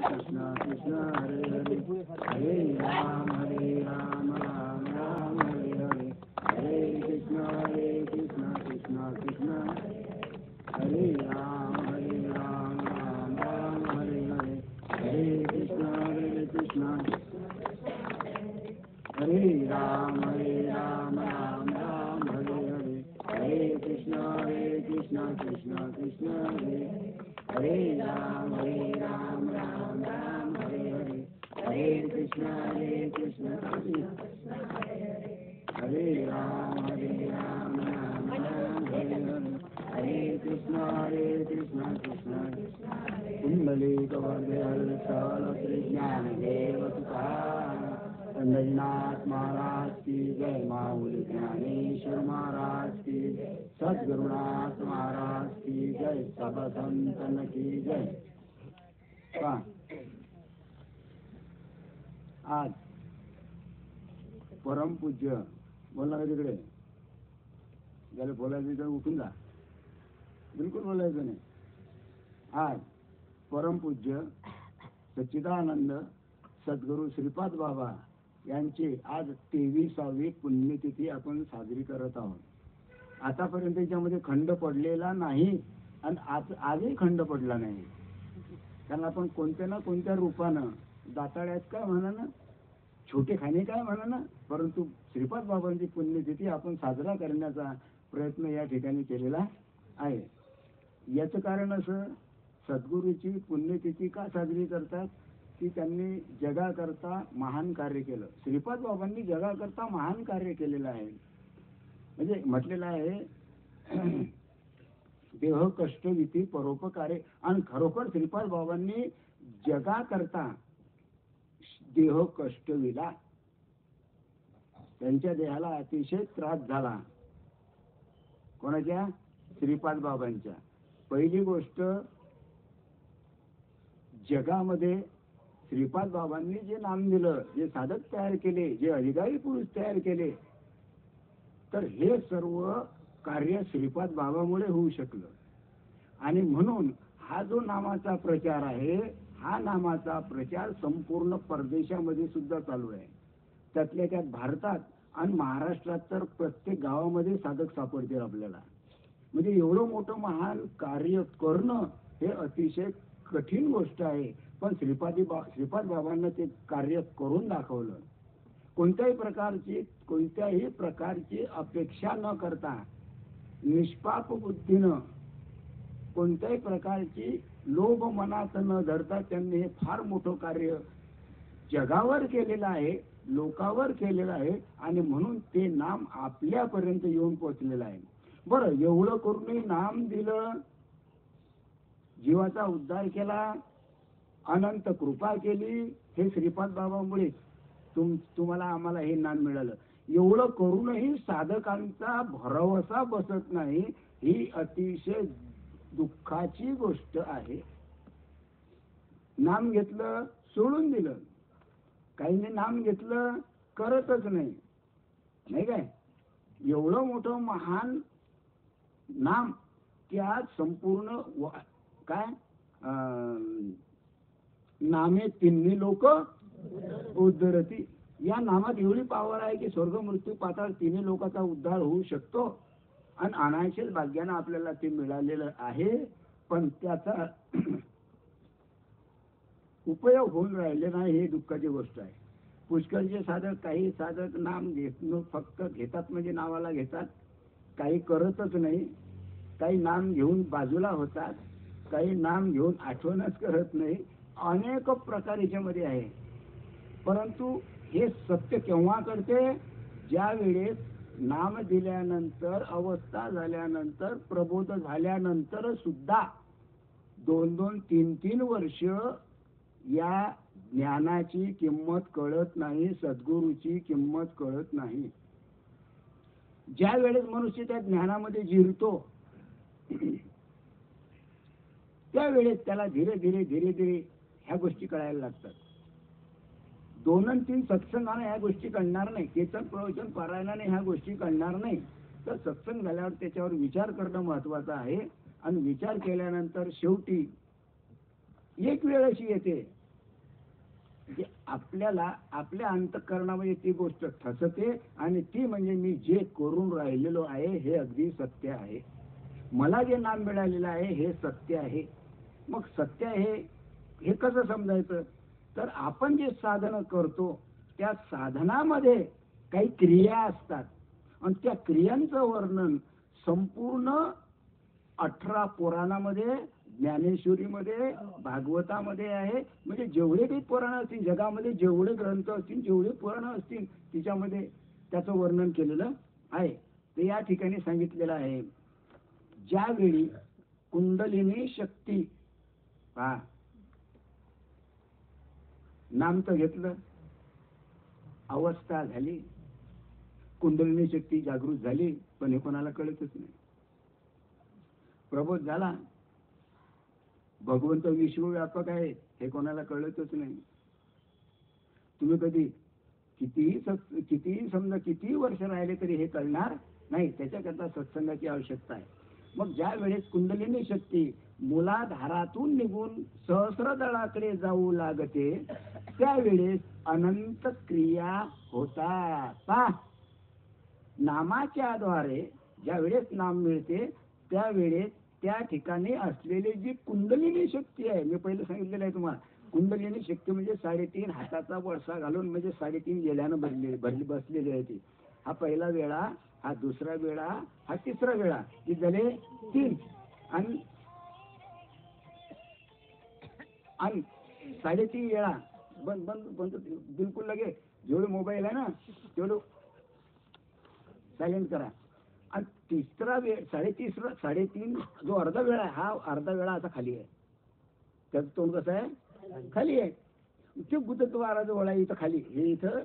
कृष्ण कृष्ण हरे हरे हरे राम राम राम हरे हरे हरे कृष्ण कृष्ण कृष्ण हरे राम राम राम हरे हरे हरे कृष्ण हरे राम राम राम हरे हरे हरे कृष्ण कृष्ण कृष्ण हरे राम राम राम हरे हरे हरे कृष्ण हरे राम राम हरे हरे हरे कृष्ण कृष्ण कुंडलीकवरदे हर्षल श्री ज्ञानदेव तुकाराम पंढरीनाथ महाराज की जय, माऊली ज्ञानेश्वर महाराज की जय, सद्गुरुनाथ महाराज की जय, सब संतन की जय. आज परमपूज्य बोलणार तिकडे ज्याला बोलायचं तर उठून जा, बिलकुल बोलायचं नाही. आज परमपूज्य सच्चिदानंद सद्गुरू श्रीपाद बाबा यांची आज 23वी पुण्यतिथी आपण साजरी करत आहोत. आतापर्यंत याच्यामध्ये खंड पडलेला नाही आणि आजही खंड पडला नाही, कारण आपण कोणत्या ना कोणत्या रूपानं दाताळ्यात काय म्हणा ना, छोटे खाणे काय म्हणा ना, परंतु श्रीपाद बाबांची पुण्यतिथी आपण साजरा करण्याचा प्रयत्न या ठिकाणी केलेला आहे. याचं कारण असं, सद्गुरूची पुण्यतिथी का साजरी करतात की त्यांनी जगाकरता महान कार्य केलं. श्रीपाद बाबांनी जगाकरता महान कार्य केलेलं आहे. म्हणजे म्हटलेलं आहे देह कष्ट विधी परोपकारे, आणि खरोखर श्रीपाद बाबांनी जगाकरता देह कष्ट विला. त्यांच्या देहाला अतिशय त्रास झाला. कोणाच्या? श्रीपाद बाबांच्या. पहिली गोष्ट, जगामध्ये श्रीपाद बाबांनी जे नाम दिलं, जे साधक तयार केले, जे अधिकारी पुरुष तयार केले, तर हे सर्व कार्य श्रीपाद बाबामुळे होऊ शकलं. आणि म्हणून हा जो नामाचा प्रचार आहे, हा नामाचा प्रचार संपूर्ण परदेशामध्ये सुद्धा चालू आहे. त्यातल्या त्यात भारतात आणि महाराष्ट्रात तर प्रत्येक गावामध्ये साधक सापडतील आपल्याला. म्हणजे एवढं मोठं महान कार्य करणं हे अतिशय कठीण गोष्ट आहे. पण श्रीपाद बाबांना ते कार्य करून दाखवलं. कोणत्याही प्रकारची अपेक्षा न करता, निष्पाप बुद्धीनं, कोणत्याही प्रकारची लोभ मनात न धरता त्यांनी हे फार मोठं कार्य जगावर केलेलं आहे, लोकावर केलेलं आहे. आणि म्हणून ते नाम आपल्यापर्यंत येऊन पोहोचलेलं आहे. बरं, एवढं करूनही नाम दिलं, जीवाचा उद्धार केला, अनंत कृपा केली, हे श्रीपाद बाबांमुळे तुम्हाला आम्हाला हे नाम मिळालं. एवढं करूनही साधकांचा भरवसा बसत नाही, ही अतिशय दुःखाची गोष्ट आहे. नाम घेतलं, सोडून दिलं. काहींनी नाम घेतलं, करतच नाही, नाही काय? एवढं मोठं महान नाम, त्या संपूर्ण काय नामे तिन्ही लोक उद्धरती. या नामात एवढी पावर आहे की स्वर्ग मृत्यू पाताळ तिन्ही लोकांचा उद्धार होऊ शकतो. आणि अनायशेच भाग्यानं आपल्याला ते मिळालेलं आहे. पण त्याचा उपयोग होऊन राहिले नाही, हे दुःखाची गोष्ट आहे. पुष्कळचे साधक, काही साधक नाम फक्त घेतात, म्हणजे नावाला घेतात, काही करतच नाही. काही नाम घेऊन बाजूला होतात, काही नाम घेऊन आठवणच करत नाही. अनेक प्रकार याच्यामध्ये आहे. परंतु हे सत्य केव्हा करते? ज्या वेळेस नाम दिल्यानंतर, अवस्था झाल्यानंतर, प्रबोध झाल्यानंतर सुद्धा 2-2, 3-3 वर्ष या ज्ञानाची किंमत कळत नाही, सद्गुरूची किंमत कळत नाही. ज्या वेळेस मनुष्य त्या ज्ञानामध्ये जिरतो, त्यावेळेस त्याला धीरे धीरे ह्या गोष्टी कळायला लागतात. 2 आणि 3 सत्संगाने ह्या गोष्टी कळणार नाही, कीर्तन प्रवचन पारायणाने ह्या गोष्टी कळणार नाही. तर सत्संग झाल्यावर त्याच्यावर विचार करणं महत्वाचं आहे. आणि विचार केल्यानंतर शेवटी एक वेळ अशी येते म्हणजे आपल्याला आपल्या अंतःकरणामध्ये ती गोष्ट ठसते आणि ती म्हणजे मी जे करून राहिलेलो आहे हे अगदी सत्य आहे, मला जे नाम मिळालेलं आहे हे सत्य आहे. मग सत्य आहे हे कसं समजायचं? तर आपण जे साधन करतो त्या साधनामध्ये काही क्रिया असतात आणि त्या क्रियांचं वर्णन संपूर्ण 18 पुराणामध्ये, ज्ञानेश्वरीमध्ये, भागवतामध्ये आहे. म्हणजे जेवढे काही पुराण असतील जगामध्ये, जेवढे ग्रंथ असतील, जेवढे पुराण असतील तिच्यामध्ये त्याचं वर्णन केलेलं आहे. ते या ठिकाणी सांगितलेलं आहे. ज्यावेळी कुंडलिनी शक्ती नाम तर घेतलं, अवस्था झाली, कुंडलिनी शक्ती जागृत झाली, पण हे कोणाला कळतच नाही. प्रबोध झाला, भगवंत विश्वव्यापक आहे हे कोणाला कळतच नाही. तुम्ही कधी कितीही समजा कितीही वर्ष राहिले तरी हे कळणार नाही. त्याच्याकरता सत्संगाची आवश्यकता आहे. मग ज्या वेळेस कुंडलिनी शक्ती मूलाधारातून निघून सहस्रदळाकडे जाऊ लागते त्यावेळेस अनंत क्रिया होतात. नामाच्या द्वारे ज्या वेळेस नाम मिळते त्यावेळेस त्या ठिकाणी असलेली जी कुंडलिनी शक्ती आहे, मी पहिले सांगितलेलं आहे तुम्हाला, कुंडलिनी शक्ती म्हणजे 3.5 हाताचा वळसा घालून म्हणजे 3.5 गेल्यानं बसलेली आहे ती. हा पहिला वेळा, हा दुसरा वेळा, हा तिसरा वेळा, ती झाले 3 आणि 3.5 वेळा बंद बिलकुल लगे. जेवढे मोबाईल आहे ना तेवढं सायलेंट करा. आणि तिसरा वेळ 3.5 जो अर्धा वेळा आहे, हा अर्धा वेळा आता खाली आहे. त्याचं तोंड कसं आहे? खाली आहे. ते गुदद्वाराजवळ आहे, इथं खाली. हे इथं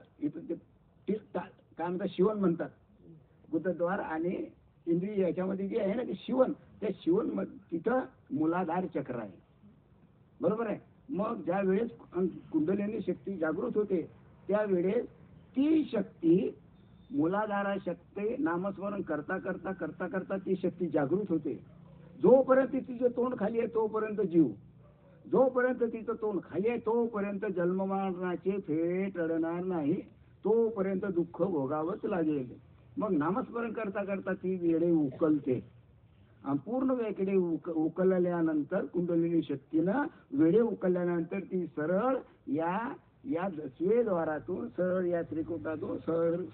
काय म्हणतात, शिवण म्हणतात. गुदद्वार आणि इंद्रिय याच्यामध्ये जे आहे ना ते शिवण, त्या शिवण तिथं मूलाधार चक्र आहे. बरोबर आहे. मग ज्या वेळेस कुंडलिनी शक्ती जागृत होते त्यावेळेस ती शक्ती मूलाधारा शक्ती नामस्मरण करता करता करता करता ती शक्ती जागृत होते. जोपर्यंत तिचं तोंड खाली आहे तोपर्यंत जीव, जोपर्यंत तिचं तोंड खाली आहे तोपर्यंत जन्ममरणाचे फेरे टळणार नाही, तोपर्यंत दुःख भोगावंच लागेल. मग नामस्मरण करता करता ती वेळे उकलते. पूर्ण वेकडे उकलल्यानंतर कुंडलिनी शक्तीनं वेळे उकलल्यानंतर ती सरळ या दशवेद्वारातून सरळ या त्रिकुटातून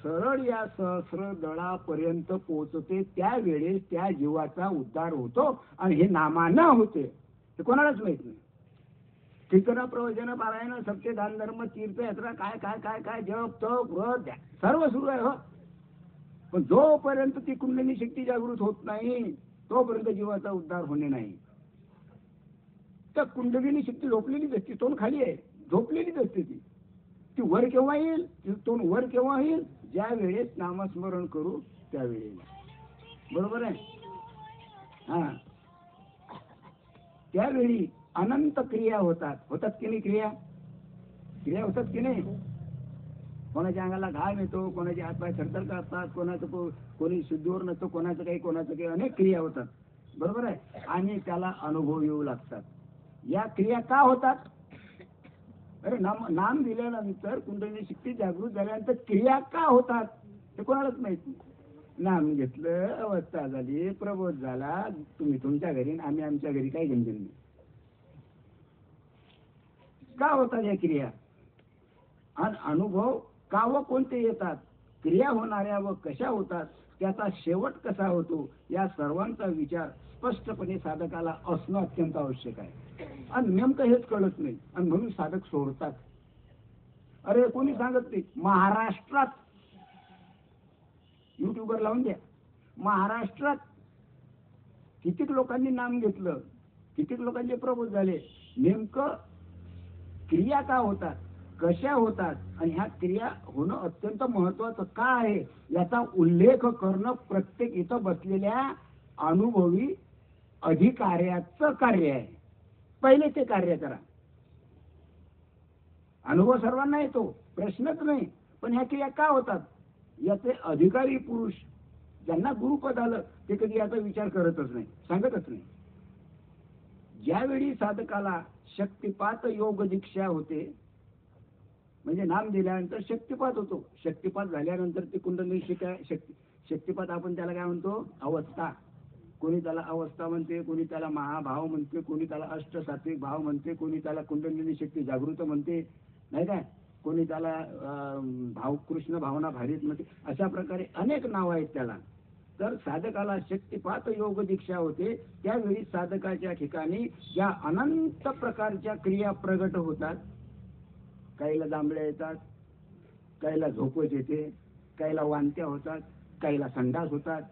सरळ या सहस्रदळापर्यंत पोहोचते. त्यावेळेस त्या जीवाचा उद्धार होतो आणि हे नामानं होते. हे कोणालाच माहित नाही. कीर्तन, प्रवचन, पारायण, सत्य, दान, धर्म, तीर्थयात्रा, काय काय काय काय जप तप व्रत सर्व सुरू आहे हो. पण जोपर्यंत ती कुंडलिनी शक्ती जागृत होत नाही तोपर्यंत जीवाचा उद्धार होणे नाही. तर कुंडलिनी शक्ती झोपलेलीच असते, तोंड खाली आहे, झोपलेलीच असते. ती वर केव्हा येईल, तिचं तोंड वर केव्हा येईल? ज्या वेळेस नामस्मरण करू त्यावेळेला. बरोबर आहे. हा, त्यावेळी अनंत क्रिया होतात की नाही? क्रिया होतात की नाही? कोणाच्या अंगाला घाम येतो, कोणाचे हातपाय थरथर कापतात, कोणी शुद्धीवर नसतो, कोणाचं काही अनेक क्रिया होतात. बरोबर आहे. आणि त्याला अनुभव येऊ लागतात. या क्रिया का होतात? अरे नाम दिल्यानंतर कुंडलिनी शक्ती जागृत झाल्यानंतर क्रिया का होतात ते कोणालाच माहित नाही. नाम घेतलं, अवस्था झाली, प्रबोध झाला, तुम्ही तुमच्या घरी आम्ही आमच्या घरी काही घेणं नाही. का होतात या क्रिया आणि अनुभव का व कोणते येतात, क्रिया होणाऱ्या व कशा होतात, त्याचा शेवट कसा होतो, या सर्वांचा विचार स्पष्टपणे साधकाला असणं अत्यंत आवश्यक आहे. आणि नेमकं हेच कळत नाही आणि म्हणून साधक सोडतात. अरे कोणी सांगत नाही. महाराष्ट्रात युट्यूबवर लावून द्या, महाराष्ट्रात कितीक लोकांनी नाम घेतलं, कितीक लोकांचे प्रबोध झाले. नेमकं क्रिया का होतात, कशा होतात आणि ह्या क्रिया होणं अत्यंत महत्वाचं का आहे याचा उल्लेख करणं प्रत्येक इथं बसलेल्या अनुभवी अधिकाऱ्याचं कार्य आहे. पहिले ते कार्य करा. अनुभव सर्वांना येतो, प्रश्नच नाही. पण ह्या क्रिया का होतात याचे अधिकारी पुरुष ज्यांना गुरुपद आलं ते कधी याचा विचार करतच नाही, सांगतच नाही. ज्यावेळी साधकाला शक्तिपात योग दीक्षा होते म्हणजे नाम दिल्यानंतर शक्तिपात होतो. शक्तिपात झाल्यानंतर ती कुंडली शक्तिपात आपण त्याला काय म्हणतो? अवस्था. कोणी त्याला अवस्था म्हणते, कोणी त्याला महाभाव म्हणते, कोणी त्याला अष्टसात्विक भाव म्हणते, कोणी त्याला कुंडलिनी शक्ती जागृत म्हणते, नाही काय, कोणी त्याला कृष्ण भावना भारीत म्हणते. अशा प्रकारे अनेक नाव आहेत त्याला. तर साधकाला शक्तिपात योग दीक्षा होते. त्यावेळी साधकाच्या ठिकाणी या अनंत प्रकारच्या क्रिया प्रगट होतात. काहीला जांभळ्या येतात, काहीला झोपच येते, काहीला वांत्या होतात, काहीला संडास होतात,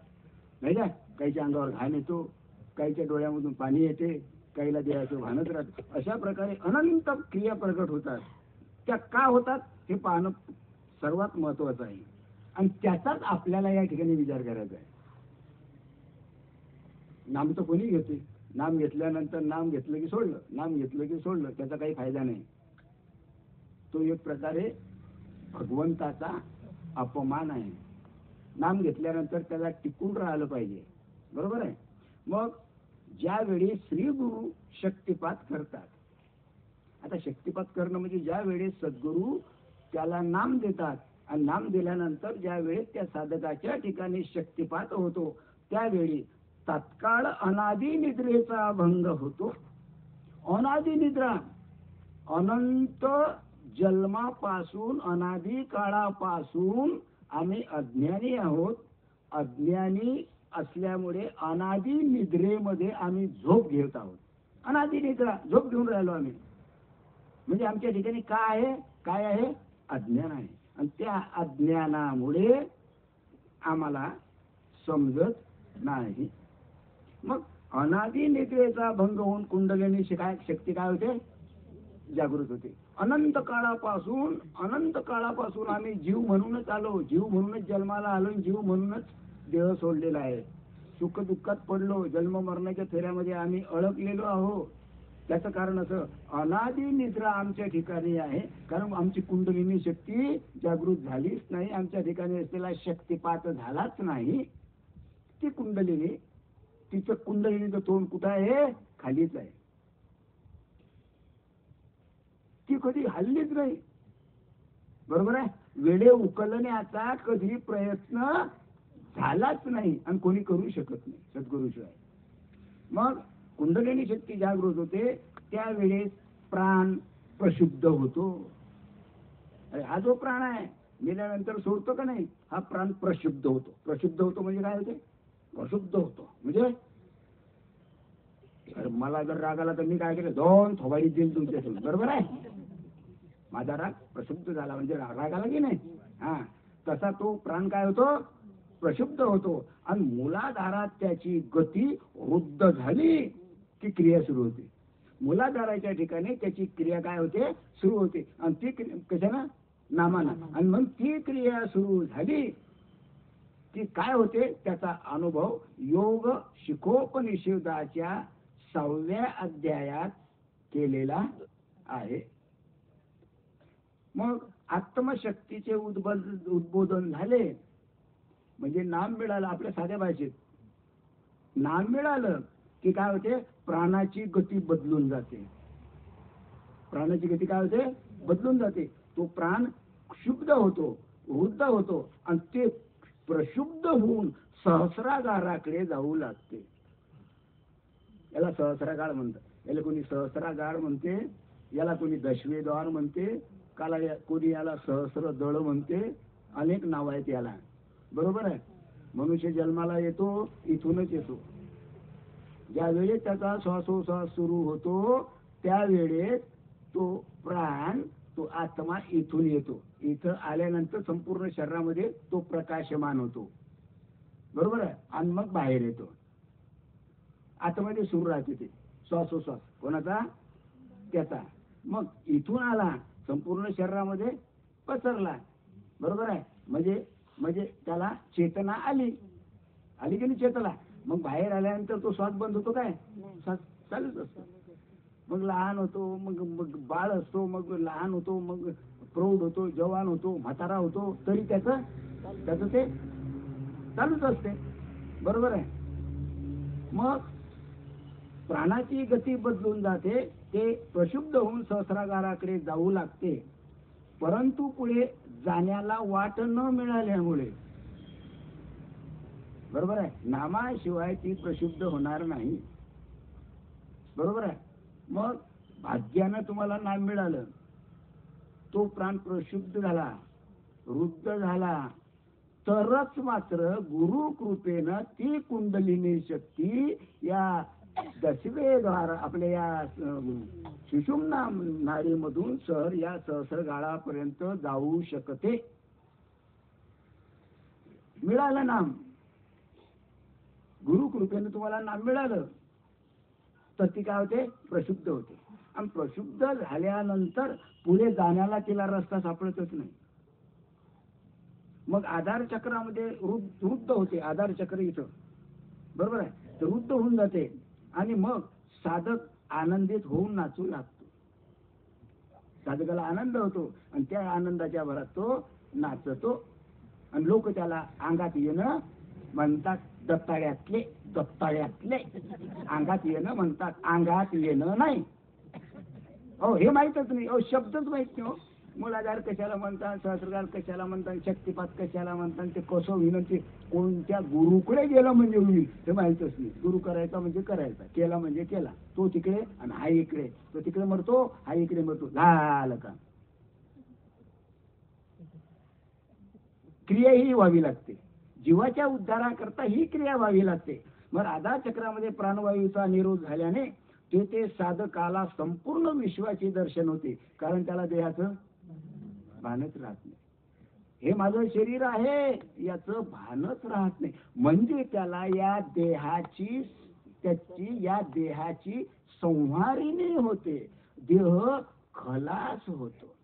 नाही का, काहीच्या अंगावर घाण येतो, काहीच्या डोळ्यामधून पाणी येते, काहीला देहाचं भानच राहतं. अशा प्रकारे अनंत क्रिया प्रगट होतात. त्या का होतात हे पाहणं सर्वात महत्वाचं आहे. आणि त्याचाच आपल्याला या ठिकाणी विचार करायचा आहे. नाम तर कोणी घेते, नाम घेतल्यानंतर नाम घेतलं की सोडलं, नाम घेतलं की सोडलं, त्याचा काही फायदा नाही. तो एक प्रकारे भगवंताचा अपमान आहे. नाम घेतल्यानंतर त्याला टिकून राहिलं पाहिजे, बरोबर आहे. मग ज्यावेळी श्री गुरु शक्तिपात करतात, आता शक्तिपात करणं म्हणजे ज्या वेळेस सद्गुरू त्याला नाम देतात आणि नाम दिल्यानंतर ज्या वेळेस त्या साधकाच्या ठिकाणी शक्तिपात होतो, त्यावेळी तात्काळ अनादि निद्रेचा भंग होतो. अनादि निद्रा, अनंत जन्मापासून, अनादि काळापासून आम्ही अज्ञानी आहोत. अज्ञानी असल्यामुळे अनादि निद्रेमध्ये आम्ही झोप घेत आहोत. अनादि निद्रा, झोप घेऊन राहिलो आम्ही. म्हणजे आमच्या ठिकाणी काय आहे? अज्ञान आहे. आणि त्या अज्ञानामुळे आम्हाला समजत नाही. मग अनादि निद्रेचा भंग होऊन कुंडलिनी शक्ती काय होते? जागृत होते. अनंत काळापासून आम्ही जीव म्हणूनच आलो, जीव म्हणूनच जन्माला आलो, जीव म्हणूनच देह सोडलेला आहे. सुख दुःखात पडलो, जन्म मरणाच्या फेऱ्यामध्ये आम्ही अडकलेलो आहोत. त्याचं कारण असं, अनादि निद्रा आमच्या ठिकाणी आहे. कारण आमची कुंडलिनी शक्ती जागृत झालीच नाही, आमच्या ठिकाणी असलेला शक्तिपात झालाच नाही. ती कुंडलिनी, तिचं कुंडलिनीचं तोंड कुठं आहे? खालीच आहे. ती कधी हल्लीच नाही, बरोबर आहे. वेळे उकलण्याचा कधी प्रयत्न झालाच नाही आणि कोणी करू शकत नाही सद्गुरूशिवाय. मग कुंडलिनी शक्ती जागृत होते, त्यावेळेस प्राण प्रशुद्ध होतो. हा जो प्राण आहे मेल्यानंतर सोडतो का नाही, हा प्राण प्रशुद्ध होतो. प्रशुद्ध होतो म्हणजे काय होते? प्रशुद्ध होतो म्हणजे मला जर राग आला तर मी काय केलं? 2 थोबाडी देईल तुमच्यासोबत, बरोबर आहे. माझा राग प्रशुद्ध झाला म्हणजे राग आला की नाही. हा, तसा तो प्राण काय होतो? प्रशुद्ध होतो. आणि मूलाधारात त्याची गती वृद्ध झाली की क्रिया सुरू होते. मूलाधाराच्या ठिकाणी त्याची क्रिया काय होते? सुरू होते. आणि ती कशानं? नामानं. आणि मग ती क्रिया सुरू झाली की काय होते? त्याचा अनुभव योग शिखोपनिषदाच्या 6व्या अध्यायात केलेला आहे. मग आत्मशक्तीचे उद्बोधन झाले म्हणजे नाम मिळालं. आपल्या साध्या भाषेत नाम मिळालं की काय होते? प्राणाची गती बदलून जाते. प्राणाची गती काय होते? बदलून जाते. तो प्राण शुद्ध होतो, वृद्ध होतो आणि ते प्रशुद्ध होऊन सहस्रागाराकडे जाऊ लागते. याला सहस्रागार म्हणतात. याला कोणी सहस्रागार म्हणते, याला कोणी दशवेद्वार म्हणते, कोणी याला सहस्र दळ म्हणते. अनेक नाव आहेत याला, बरोबर आहे. मनुष्य जन्माला येतो इथूनच येतो. ज्यावेळेस त्याचा श्वासोश्वास सुरू होतो त्यावेळेस तो प्राण, तो आत्मा इथून येतो. इथं आल्यानंतर संपूर्ण शरीरामध्ये तो प्रकाशमान होतो, बरोबर आहे. आणि मग बाहेर येतो. आतमध्ये सुरू राहते ते श्वासोश्वास कोणाचा? त्याचा. मग इथून आला संपूर्ण शरीरामध्ये पसरला, बरोबर आहे. म्हणजे त्याला चेतना आली की नाही चेतना. मग बाहेर आल्यानंतर तो श्वास बंद होतो काय? श्वास चालूच असतो. मग लहान होतो, मग बाळ असतो, मग लहान होतो, मग प्रौढ होतो, जवान होतो, म्हातारा होतो, तरी त्याचं ते चालूच असते, बरोबर आहे. मग प्राणाची गती बदलून जाते, ते प्रशुद्ध होऊन सहस्रागाराकडे जाऊ लागते. परंतु पुढे जाण्याला वाट न मिळाल्यामुळे, बरोबर आहे, नामाशिवाय ती प्रशुद्ध होणार नाही. बरोबर आहे. मग भाग्यानं तुम्हाला नाम मिळालं, तो प्राण प्रशुद्ध झाला, वृद्ध झाला, तरच मात्र गुरु कृपेनं ती कुंडलिनी शक्ती या दशवेद्वार आपल्या या सुषुम्ना नाडीमधून या सहस्रगाळापर्यंत जाऊ शकते. मिळालं नाम, गुरु कृपेनं तुम्हाला नाम मिळालं, तर ती काय होते, प्रशुद्ध होते. आणि प्रशुद्ध झाल्यानंतर पुढे जाण्याला तिला रस्ता सापडतच नाही. मग आधार चक्रामध्ये वृद्ध होते, आधार चक्र इथं, बरोबर आहे, तर वृद्ध होऊन जाते. आणि मग साधक आनंदित होऊन नाचू लागतो. साधकाला आनंद होतो आणि त्या आनंदाच्या भरात तो नाचतो. आणि लोक त्याला अंगात येणं म्हणतात, दत्ताळ्यातले दत्ताळ्यातले अंगात येणं म्हणतात, अंगात येणं नाही. हो, हे माहीतच नाही. हो, शब्दच माहित नाही. हो, मूलाधार कशाला म्हणतात, सहस्रगार कशाला म्हणतात, शक्तिपात कशाला म्हणतात, ते कसं होईल, ते कोणत्या गुरुकडे गेलं म्हणजे होईल हे माहीतच नाही. गुरु करायचा म्हणजे करायचा, केला म्हणजे केला. तो तिकडे आणि हा इकडे, तो तिकडे मरतो, हा इकडे मरतो, झालं का. क्रिया ही व्हावी लागते. जीवाच्या उद्धाराकरता ही क्रिया व्हावी लागते. मग आधार चक्रामध्ये प्राणवायूचा निरोध झाल्याने ते साधकाला संपूर्ण विश्वाचे दर्शन होते. कारण त्याला देहाचं भानच राहत नाही. हे माझं शरीर आहे याचं भानच राहत नाही. म्हणजे त्याला या देहाची संहारिणी होते. देह खलास होतो.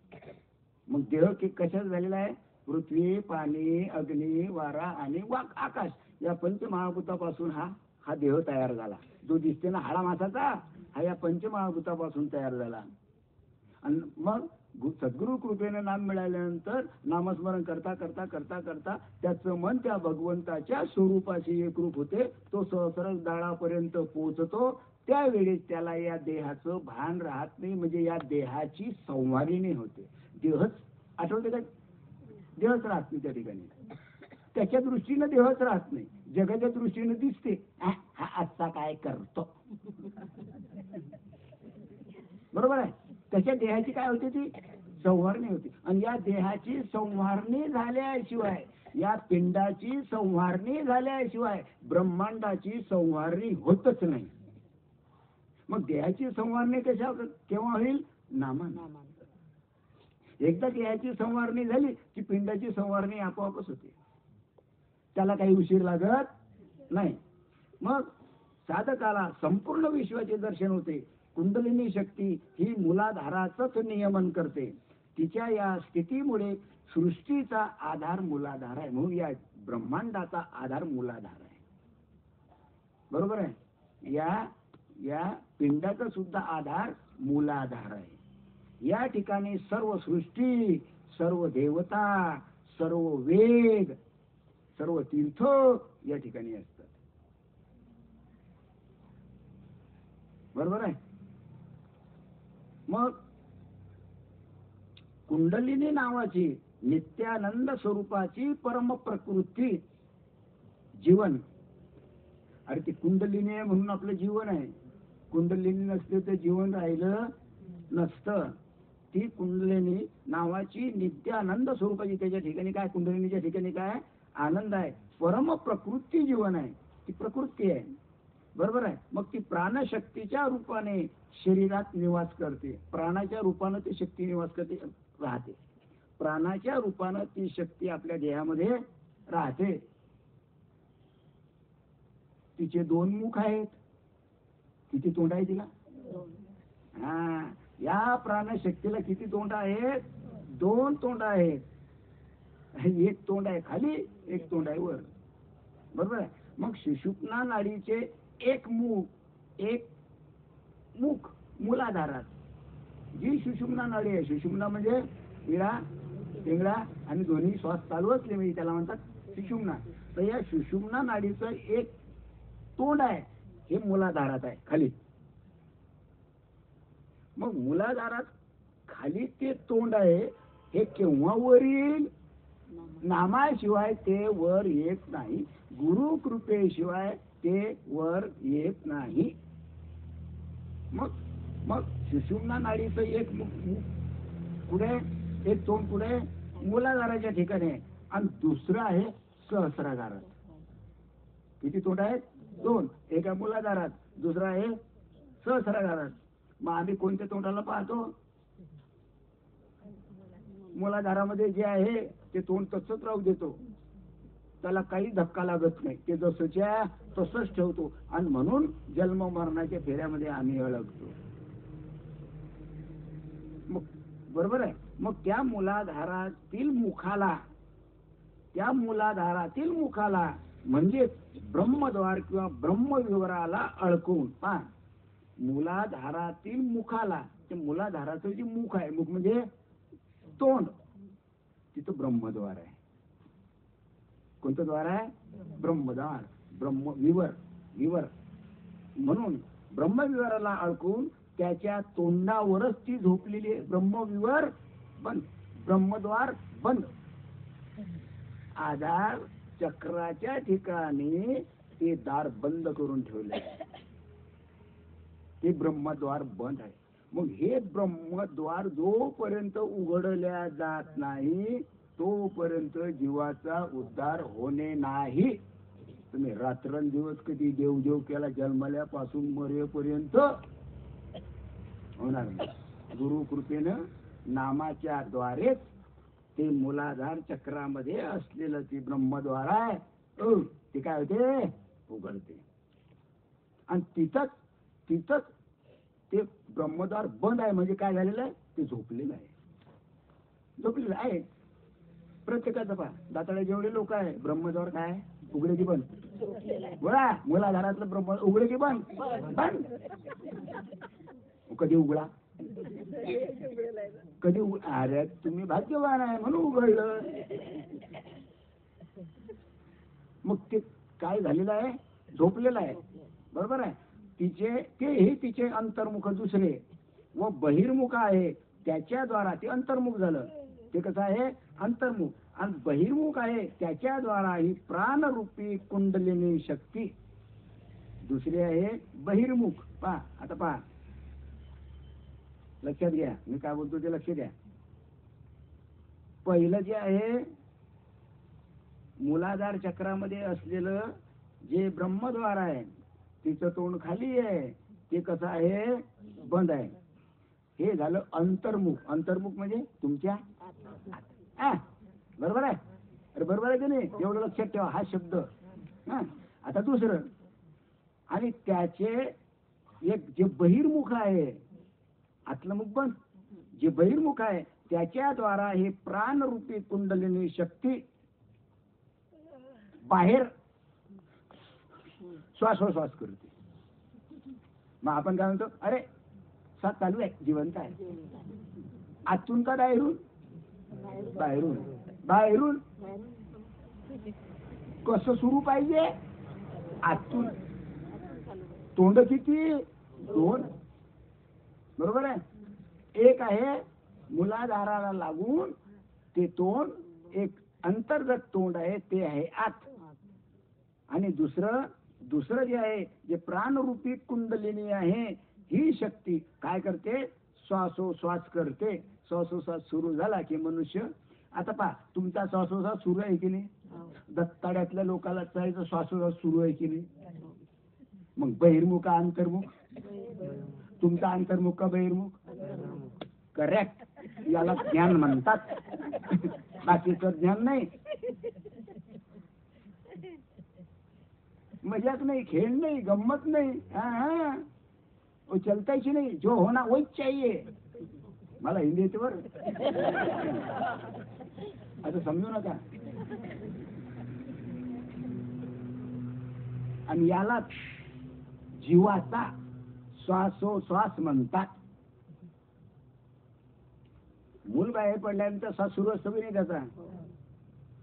मग देह कशात झालेला आहे, पृथ्वी, पाणी, अग्नी, वारा आणि आकाश या पंचमहाभूतापासून हा देह तयार झाला. जो दिसते ना हाडा मासाचा, हा या पंचमहाभूतापासून तयार झाला. आणि मग सद्गुरु कृपेनं नाम मिळाल्यानंतर नामस्मरण करता करता करता करता त्याचं मन त्या भगवंताच्या स्वरूपाशी एकरूप होते. तो सहस्रगाळापर्यंत पोहोचतो. त्यावेळी त्याला या देहाचं भान राहत नाही. म्हणजे या देहाची संहारिणी होते. देहच आठवते का, देहच राहत नाही त्या ठिकाणी. त्याच्या दृष्टीनं देहच राहत नाही, जगाच्या दृष्टीनं दिसते, हा आजचा काय करतो, बरोबर आहे. त्याच्या देहाची काय होती, ती संहारणी होती. आणि या देहाची संहारणी झाल्याशिवाय, या पिंडाची संहारणी झाल्याशिवाय ब्रह्मांडाची संहारणी होतच नाही. मग देहाची संहारणी केव्हा होईल, नामानं. एकदा देहाची संवारणी झाली की पिंडाची संवारणी आपोआपच होते. त्याला काही उशीर लागत नाही. मग साधकाला संपूर्ण विश्वाचे दर्शन होते. कुंडलिनी शक्ती ही मूलाधाराचंच नियमन करते. तिच्या या स्थितीमुळे सृष्टीचा आधार मूलाधार आहे. म्हणून या ब्रह्मांडाचा आधार मूलाधार आहे. बरोबर आहे. या पिंडाचा सुद्धा आधार मूलाधार आहे. या ठिकाणी सर्व सृष्टी, सर्व देवता, सर्व वेद, सर्व तीर्थ या ठिकाणी असतात. बरोबर आहे. मग कुंडलिनी नावाची नित्यानंद स्वरूपाची परम प्रकृती जीवन, अरे ती कुंडलिनी आहे म्हणून आपलं जीवन आहे. कुंडलिनी नसते तर जीवन राहिलं नसतं. ती कुंडलिनी नावाची नित्यानंद स्वरूपाची, त्याच्या ठिकाणी काय, कुंडलिनीच्या ठिकाणी काय, आनंद आहे. परम प्रकृती जीवन आहे, ती प्रकृती आहे. बरोबर आहे. मग ती प्राणशक्तीच्या रूपाने शरीरात निवास करते. प्राणाच्या रूपानं ती शक्ती निवास करते, राहते. प्राणाच्या रूपानं ती शक्ती आपल्या देहामध्ये राहते. तिचे 2 मुख आहेत. किती तोंड आहे तिला, या प्राणशक्तीला किती तोंड आहेत, 2 तोंड आहेत. एक तोंड आहे खाली, एक तोंड आहे वर. बरोबर आहे. मग सुषुम्ना नाडीचे एक मुख मूलाधारात जी सुषुम्ना नाडी आहे, सुषुम्ना म्हणजे इडा, पिंगळा आणि दोन्ही श्वास चालू असले म्हणजे त्याला म्हणतात सुषुम्ना. तर या सुषुम्ना नाडीचं एक तोंड आहे, हे मूलाधारात आहे खाली. मग मूलाधारात खाली ते तोंड आहे, हे केव्हा वर येईल? नामाशिवाय ते वर येत नाही, गुरु कृपेशिवाय ते वर येत नाही. मग मग सुषुम्ना नाडीचं एक पुढे, एक तोंड पुढे मूलाधाराच्या ठिकाणी आहे आणि दुसरं आहे सहस्रागारात. किती तोंड आहेत? दोन. एक आहे मूलाधारात, दुसरा आहे सहस्रागारात. मग आम्ही कोणत्या तोंडाला पाहतो? मूलाधारामध्ये जे आहे ते तोंड तसंच राहू देतो, त्याला काही धक्का लागत नाही, ते जसंच्या तसंच ठेवतो. आणि म्हणून जन्म मरणाच्या फेऱ्यामध्ये आम्ही अडकतो. मग बरोबर आहे. मग त्या मूलाधारातील मुखाला म्हणजे ब्रह्मद्वार किंवा ब्रह्मविवराला अडकवून पहा. मूलाधारातील मुखाला, ते मूलाधाराचं जे मुख आहे, मुख म्हणजे तोंड, तिथं ब्रह्मद्वार आहे. कोणतं द्वार आहे? ब्रह्मद्वार, विवर. म्हणून ब्रह्मविवराला अडकून त्याच्या तोंडावरच ती झोपलेली आहे. ब्रह्मविवर बंद, ब्रह्मद्वार बंद. आधार चक्राच्या ठिकाणी ते दार बंद करून ठेवले, ते ब्रह्मद्वार बंद आहे. मग हे ब्रह्मद्वार जोपर्यंत उघडल्या जात नाही तोपर्यंत जीवाचा उद्धार होणे नाही. तुम्ही रात्रंदिवस कधी देवदेव केला जन्मल्यापासून मरेपर्यंत होणार नाही. गुरु कृपेनं नामाच्या द्वारेच ते मूलाधार चक्रामध्ये असलेलं ते ब्रह्मद्वार आहे, ते काय होते? उघडते. आणि तिथंच ते ब्रह्मद्वार बंद आहे. म्हणजे काय झालेलं आहे? ते झोपलेलं आहे. प्रत्येकाचं पहा, दाताळ्या जेवढे लोक आहे, ब्रह्मद्वार काय उघडे की बंद? बोला, मूलाधारातलं ब्रह्म उघडे की बंद? बंद. कधी उघडा? कधी? अरे तुम्ही भाग्यवान आहे म्हणून उघडलं. मग ते काय झालेलं आहे? झोपलेलं आहे. बरोबर आहे. तिचे अंतर्मुख दुसरे व बहिर्मुख आहे, त्याच्याद्वारा ते अंतर्मुख झालं. ते कसं आहे? अंतर्मुख. आणि बहिर्मुख आहे त्याच्याद्वारा ही प्राणरूपी कुंडलिनी शक्ती दुसरी आहे बहिर्मुख. पहा, आता पहा, लक्षात घ्या, मी काय बोलतो ते लक्ष द्या. पहिलं जे आहे मूलाधार चक्रामध्ये असलेलं जे ब्रह्मद्वार आहे, तिचं तोंड खाली आहे, ते कसं आहे? बंद आहे. हे झालं अंतर्मुख. अंतर्मुख म्हणजे तुमच्या बरोबर आहे. अरे बरोबर आहे की नाही? एवढं लक्षात ठेवा हा शब्द. आता दुसरं, आणि त्याचे एक जे बहिर्मुख आहे, आतलं मुख बंद, जे बहिर्मुख आहे त्याच्याद्वारा हे प्राणरूपी कुंडलिनी शक्ती बाहेर श्वासोश्वास करते. मग आपण काय म्हणतो? अरे श्वास चालू आहे, जिवंत आहे. आतून का बाहेरून? बाहेरून कसं सुरू पाहिजे? आतून. तोंड किती? दोन. बरोबर आहे. एक आहे मूलाधाराला लागून ते तोंड, एक अंतर्गत तोंड आहे, ते आहे आत. आणि दुसरं जे आहे, जे प्राणरूपी कुंडलिनी आहे, ही शक्ती काय करते? श्वासोश्वास करते. श्वासोश्वास सुरू झाला की मनुष्य, आता पहा, तुमचा श्वासोश्वास सुरू आहे की नाही? दत्ताड्यातल्या लोकांना श्वासोश्वास सुरू आहे की नाही? मग बहिर्मुख का अंतर्मुख? तुमचा अंतर्मुख का बहिर्मुख? करेक्ट. याला ज्ञान म्हणतात, बाकीचं ज्ञान नाही. मजाक नाही, खेळ नाही, गम्मत नाही. वो चलता ही नहीं, जो होना वही चाहिए. मला हिंदी येते बरं, आता समजू नका. आणि याला जीवाचा श्वासोश्वास म्हणतात. मूल बाहेर पडल्यानंतर श्वास सुरू असतो की नाही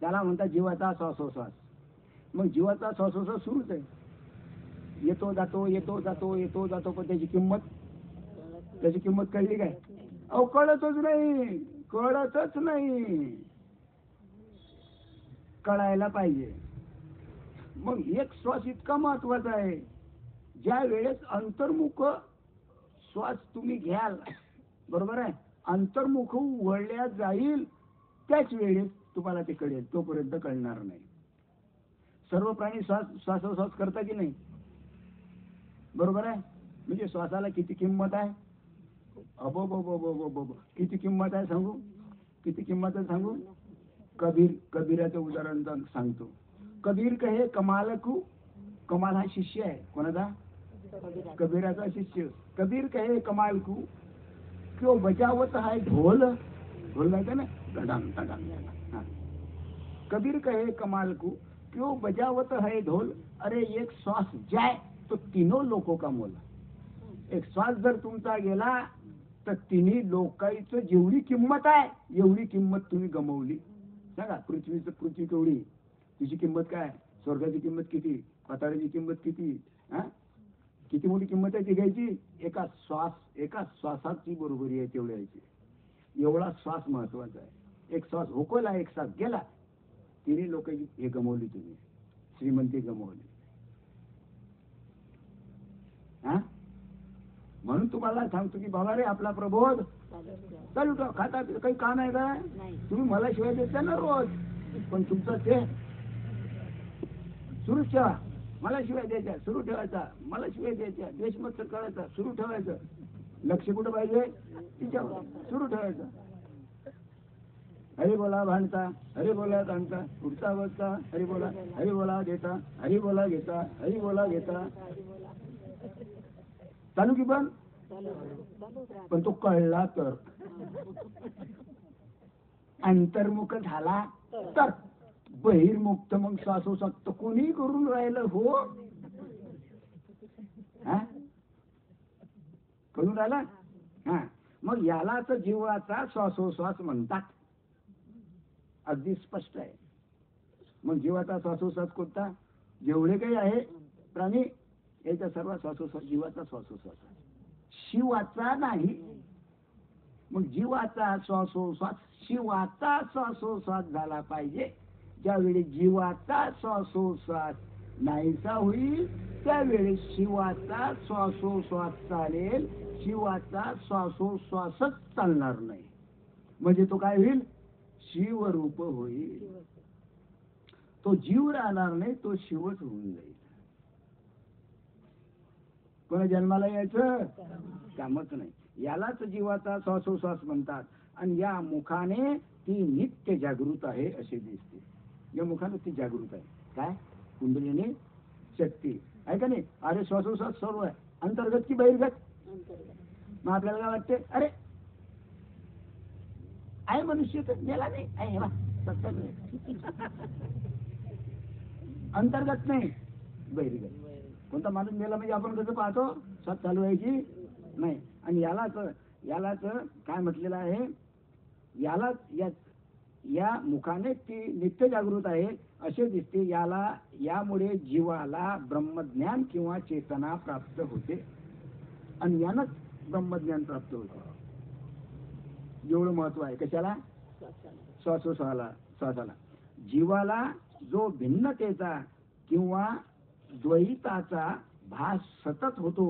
त्याला म्हणतात जीवाचा श्वासोश्वास. मग जीवाचा श्वासोश्वास सुरूच आहे, येतो जातो, येतो जातो, येतो जातो. पण त्याची किंमत कळली काय? अहो कळतच नाही. कळतच नाही, कळायला पाहिजे. मग एक श्वास इतका महत्वाचा आहे, ज्या वेळेस अंतर्मुख श्वास तुम्ही घ्याल, बरोबर आहे, अंतर्मुख वळल्या जाईल त्याच वेळेस तुम्हाला ते कळेल, तोपर्यंत कळणार नाही. सर्व प्राणी श्वासोश्वास करता की नाही, बरोबर आहे. म्हणजे श्वासाला किती किंमत आहे, अबो किती किंमत आहे सांगू, किती किंमत आहे सांगू. कबीराचं उदाहरण सांगतो. कबीर कहे कमाल को, कमाल हा शिष्य आहे कोणाचा, कबीराचा शिष्य. कबीर कहे कमाल को क्यों बजावत है ढोल, ढोल माहिती ना, ढडांग ढडांग. कबीर कहे कमाल को क्यों बजावत है ढोल, अरे एक श्वास जाए तो तीनों लोगों का मोल. एक श्वास जर तुमचा गेला तर तिन्ही लोकांचं जेवढी किंमत आहे एवढी किंमत तुम्ही गमवली. सांगा, पृथ्वी केवढी, तिची किंमत काय, स्वर्गाची किंमत किती, पाताळाची किंमत किती, किती मोठी किंमत आहे ती घ्यायची. एका श्वासाची बरोबरी आहे तेवढ्याची. एवढा श्वास महत्वाचा आहे. एक श्वास होकोला, एक श्वास गेला, तिन्ही लोकांची हे गमवली तुम्ही, श्रीमंती गमवली. म्हणून तुम्हाला सांगतो की बाबा रे, आपला प्रबोध चालू ठेवा. खाता काही काम आहे का तुम्ही, मला शिवाय देता ना रोज, पण तुमचं ते सुरूच ठेवा. मला शिवाय द्यायच्या सुरू ठेवायचा, मला शिवाय द्यायच्या, देशमत करायचा सुरू ठेवायचं. लक्ष कुठं पाहिजे, तिच्यावर सुरू ठेवायचं. हरी बोला भांडता, हरी बोला ताणता, उठता बसता हरी बोला घेता, हरी बोला घेता, हरी बोला घेता. चालू की पण तो कळला तर, अंतर्मुख झाला तर. बहिर्मुक्त मग श्वासोश्वास कोणी करून राहिलं हो, करून राहिला. मग यालाच जीवाचा श्वासोश्वास म्हणतात, अगदी स्पष्ट आहे. मग जीवाचा श्वासोश्वास कोणता, जेवढे काही आहे प्राणी याचा सर्व श्वासोश्वास जीवाचा श्वासोश्वास आहे, शिवाचा नाही. मग जीवाचा श्वासोश्वास शिवाचा श्वासोश्वास झाला पाहिजे. ज्यावेळी जीवाचा श्वासोश्वास नाहीसा होईल त्यावेळी शिवाचा श्वासोश्वास चालेल, शिवाचा श्वासोश्वासच चालणार नाही. म्हणजे तो काय होईल, शिवरूप होईल. तो जीव राहणार नाही, तो शिवच होऊन जाईल. कोणा जन्माला यायचं कामच नाही. यालाच जीवाचा श्वासोश्वास म्हणतात. आणि या मुखाने ती नित्य जागृत आहे असे दिसते. या मुखाने ती जागृत आहे. काय, कुंडलिनी शक्ती आहे का नाही. अरे श्वासोश्वास सर्व आहे, अंतर्गत की बहिर्गत. मग आपल्याला काय वाटते, अरे आहे मनुष्य तर गेला नाही, आहे सत्तर नाही, अंतर्गत नाही बहिर्गत. कोणता माणूस मेला म्हणजे आपण कसं पाहतो, साथ चालू आहे की नाही. आणि यालाच काय म्हटलेलं आहे, या मुखाने ती नित्य जागृत आहे असे दिसते. यामुळे जीवाला ब्रह्मज्ञान किंवा चेतना प्राप्त होते आणि यानंच ब्रह्मज्ञान प्राप्त होते. एवढं महत्व आहे कशाला, श्वासाला. जीवाला जो भिन्नतेचा किंवा द्वैताचा भास सतत होतो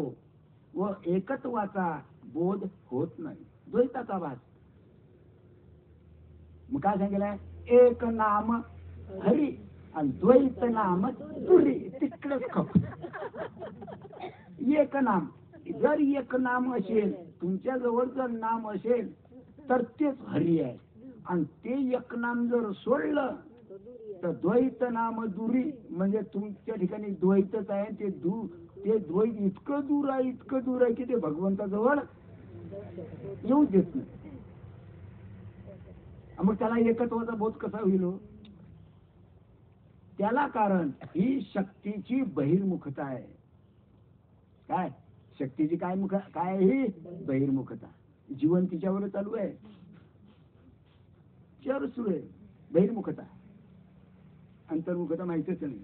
व एकत्वाचा बोध होत नाही. द्वैताचा भास, मग काय सांगितलंय, एक नाम हरी आणि द्वैत नाम दुरी, तिकडेच खप. एक नाम, जर एक नाम असेल तुमच्या जवळ, जर नाम असेल तर तेच हरी आहे. आणि ते एक नाम जर सोडलं तर द्वैत नाम दुरी, म्हणजे तुमच्या ठिकाणी द्वैतच आहे. ते द्वैत इतकं दूर आहे की ते भगवंताजवळ येऊ देत नाही. मग त्याला एकत्वाचा बोध कसा होईल, त्याला कारण ही शक्तीची बहिर्मुखता आहे. काय शक्तीची काय ही बहिर्मुखता. जीवन तिच्यावर चालू आहे, तिच्यावर सुरू आहे बहिर्मुखता. अंतर्मुखता माहितीच नाही.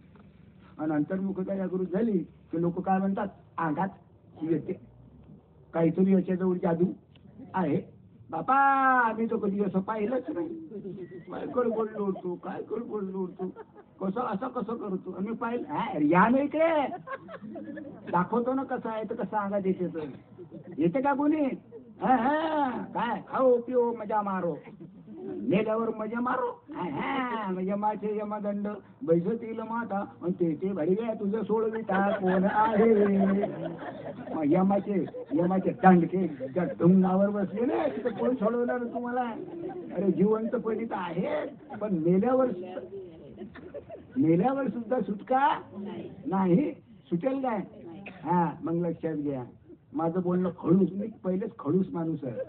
आणि अंतर्मुखता जागृत झाली की लोक काय म्हणतात, अंगात येते काहीतरी याच्याजवळ जादू आहे, बापा आम्ही तो कधी असं पाहिलंच नाही. काय बोललो होतो, काय बोललो होतो, कसं असं कसं करतो आम्ही पाहिलं. या नाही इकडे दाखवतो ना कसं आहे तर कसं अंगात येते तर येते का कोणी. काय खाओ पिओ मजा मारो, नेल्यावर मजा मारो. यमाचे यमदंड बैसतील माता ते भडवे तुझं सोडविता कोण आहे. यमाचे दांडके त्या ढुंगावर बसले ना तिथं कोण सोडवणार तुम्हाला. अरे जिवंत पडित आहे पण मेल्यावर सुद्धा सुटका नाही. सुटेल काय. मग लक्षात घ्या माझं बोलणं खडूस, मी पहिलेच खडूस माणूस आहे.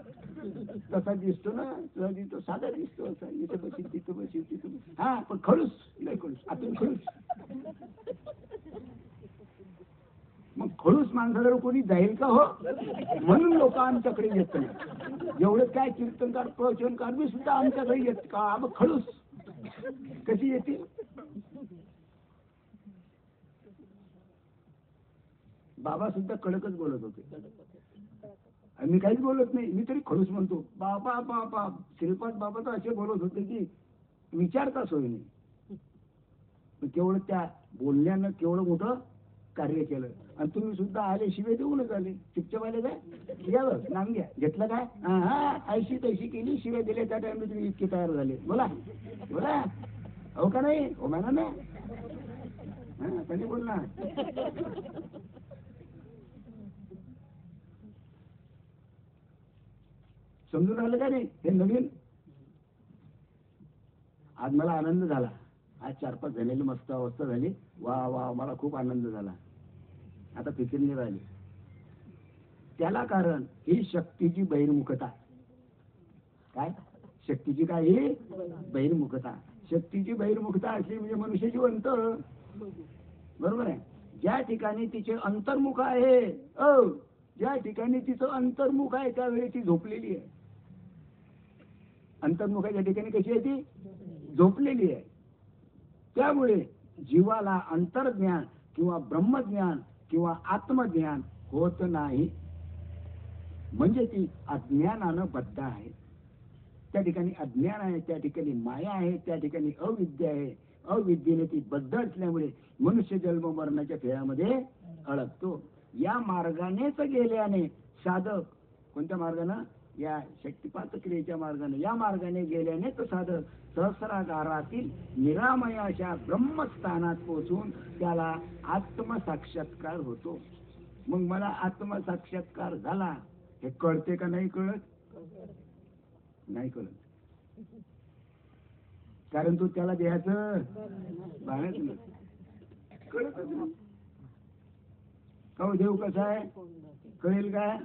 तसा दिसतो ना, तुला दिसतो साधा दिसतो असा, इथं बशी तिथं बशी तिथं बशी. पण खडूस लय खडूस आतून खडूस. मग खडूस माणसाला कोणी जाईल का हो. म्हणून लोक आमच्याकडे येत नाही. एवढं काय कीर्तनकार प्रवचनकार बी सुद्धा आमच्याकडे येत का. मग खडूस कशी येतील. बाबा सुद्धा कडकच बोलत होते. मी काहीच बोलत नाही, मी तरी खडूस म्हणतो. बाबा बाबा श्रीपाद बाबा तर असे बोलत होते की विचारताच होय नाही. केवढं त्या बोलण्यानं केवढं मोठं कार्य केलं. आणि तुम्ही सुद्धा आले शिवे देऊनच आले. चुपचाप आले काय यावं नाम घ्या घेतलं काय. ऐशी तैशी केली शिवे दिले त्या टाइम तुम्ही इतके तयार झाले. बोला बोला हो का नाही. हो म्हणा ना. कधी बोलणार. समजून राहिलं का नाही. हे नवीन आज मला आनंद झाला. आज 4-5 झालेली मस्त अवस्था झाली. वा वा मला खूप आनंद झाला. आता फिकिरने राहिली. त्याला कारण ही शक्तीची बहिर्मुखता. काय शक्तीची काय ही बहिर्मुखता. शक्तीची बहिर्मुखता असली म्हणजे मनुष्य जिवंत. बरोबर आहे. ज्या ठिकाणी तिचे अंतर्मुख आहे, ज्या ठिकाणी तिचं अंतर्मुख आहे त्यावेळी ती झोपलेली आहे. अंतर्मुखाच्या ठिकाणी कशी आहे ती झोपलेली आहे. त्यामुळे जीवाला अंतर्ज्ञान किंवा ब्रह्मज्ञान किंवा आत्मज्ञान होत नाही. म्हणजे ती अज्ञानानं बद्ध आहे. त्या ठिकाणी अज्ञान आहे, त्या ठिकाणी माया आहे, त्या ठिकाणी अविद्या आहे. अविद्येने ती बद्ध असल्यामुळे मनुष्य जन्म मरणाच्या खेळामध्ये अडकतो. या मार्गानेच गेल्याने साधक कोणत्या मार्गाने या शक्तिपात क्रियेच्या मार्गाने या मार्गाने गेल्याने तो साधक सहस्रागारातील निरामयाच्या ब्रह्मस्थानात पोहोचून त्याला आत्मसाक्षात्कार होतो. मग मला आत्मसाक्षात्कार झाला हे कळते का नाही कळत. नाही कळत. कारण तू त्याला द्यायचं बाहेरच नाही कळतच नाही. का देव कसा आहे कळेल का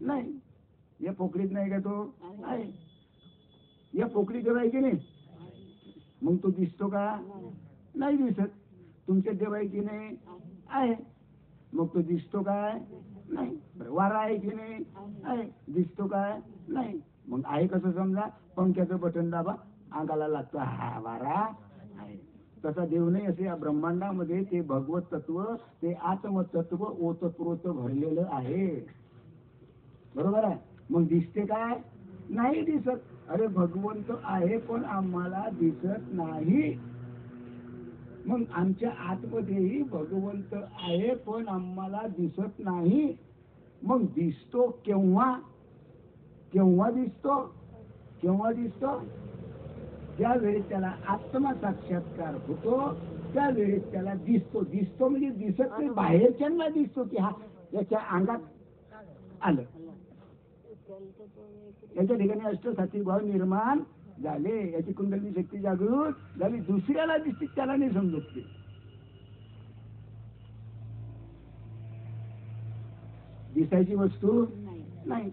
नाही. या पोकळीत नाही का तो आहे. या पोकळीत देव आहे की नाही. मग तो दिसतो का नाही दिसत. तुमच्या देव आहे की नाही आहे. मग तो दिसतो काय नाही. वारा आहे की नाही आहे. दिसतो काय नाही. मग आहे कसं समजा. पंख्याचं बटन दाबा अंगाला लागतो हा वारा आहे. तसा देव नाही. असे या ब्रह्मांडामध्ये ते भगवत तत्व ते आत्मतत्व ओतप्रोत भरलेलं आहे. बरोबर आहे. मग दिसते काय नाही दिसत. अरे भगवंत आहे पण आम्हाला दिसत नाही. मग आमच्या आतमध्येही भगवंत आहे पण आम्हाला दिसत नाही. मग दिसतो केव्हा. केव्हा दिसतो. केव्हा दिसतो ज्यावेळी त्याला आत्मसाक्षात्कार होतो त्यावेळी त्याला दिसतो. दिसतो म्हणजे दिसत नाही. बाहेरच्यांना दिसतो की हा याच्या अंगात आलं. याच्या ठिकाणी अष्टसात्विक भाव निर्माण झाले. याची कुंडली शक्ती जागृत झाली. दुसऱ्याला दिसते त्याला नाही समजत. ते दिसायची वस्तू नाही.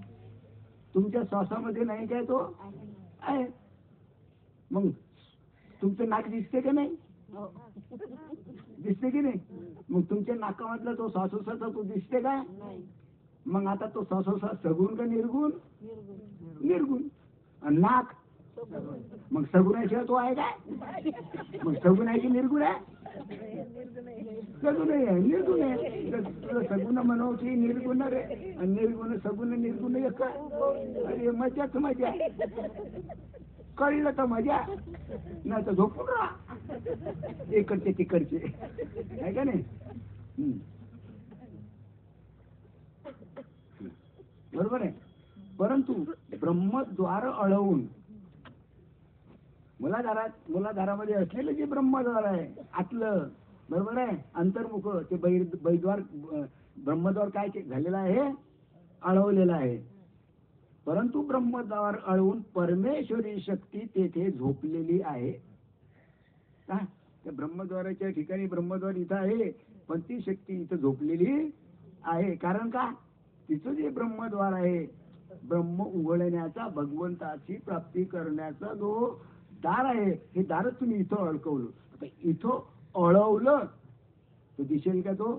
तुमच्या श्वासामध्ये नाही काय तो आहे. मग तुमचं नाक दिसते का नाही दिसते की नाही. मग तुमच्या नाकामधला तो श्वासोश्वासा तो दिसते काय. मग आता तो श्वासोश्वास सगुण का निर्गुण. निर्गुण. नाक मग सगुणाशिवाय तो आहे काय. मग सगुण आहे की निर्गुण आहे. सगुण आहे, निर्गुण आहे. तुला सगुण म्हणावं की निर्गुण रे, आणि निर्गुण सगुण निर्गुण एक का? अरे मजाच मजा, कळलं तर मजा, नाही तर झोपून राहा इकडचे तिकडचे, आहे का नाही? बरोबर आहे. परंतु ब्रह्मद्वार अळवून मुलाधारामध्ये असलेलं जे ब्रह्मद्वार आहे आतलं, बरोबर आहे, अंतर्मुख ते बैद्वार ब्रह्मद्वार काय झालेलं आहे? अळवलेलं आहे. परंतु ब्रह्मद्वार अळवून परमेश्वरी शक्ती तेथे झोपलेली आहे. का? त्या ब्रह्मद्वाराच्या ठिकाणी ब्रह्मद्वार इथं आहे, पण ती शक्ती इथं झोपलेली आहे. कारण का? तिचं जे ब्रह्मद्वार आहे, ब्रह्म उघडण्याचा, भगवंताची प्राप्ती करण्याचा जो दार आहे, हे दारच तुम्ही इथं अडकवलं. आता इथं अळवलं तो दिसेल का? तो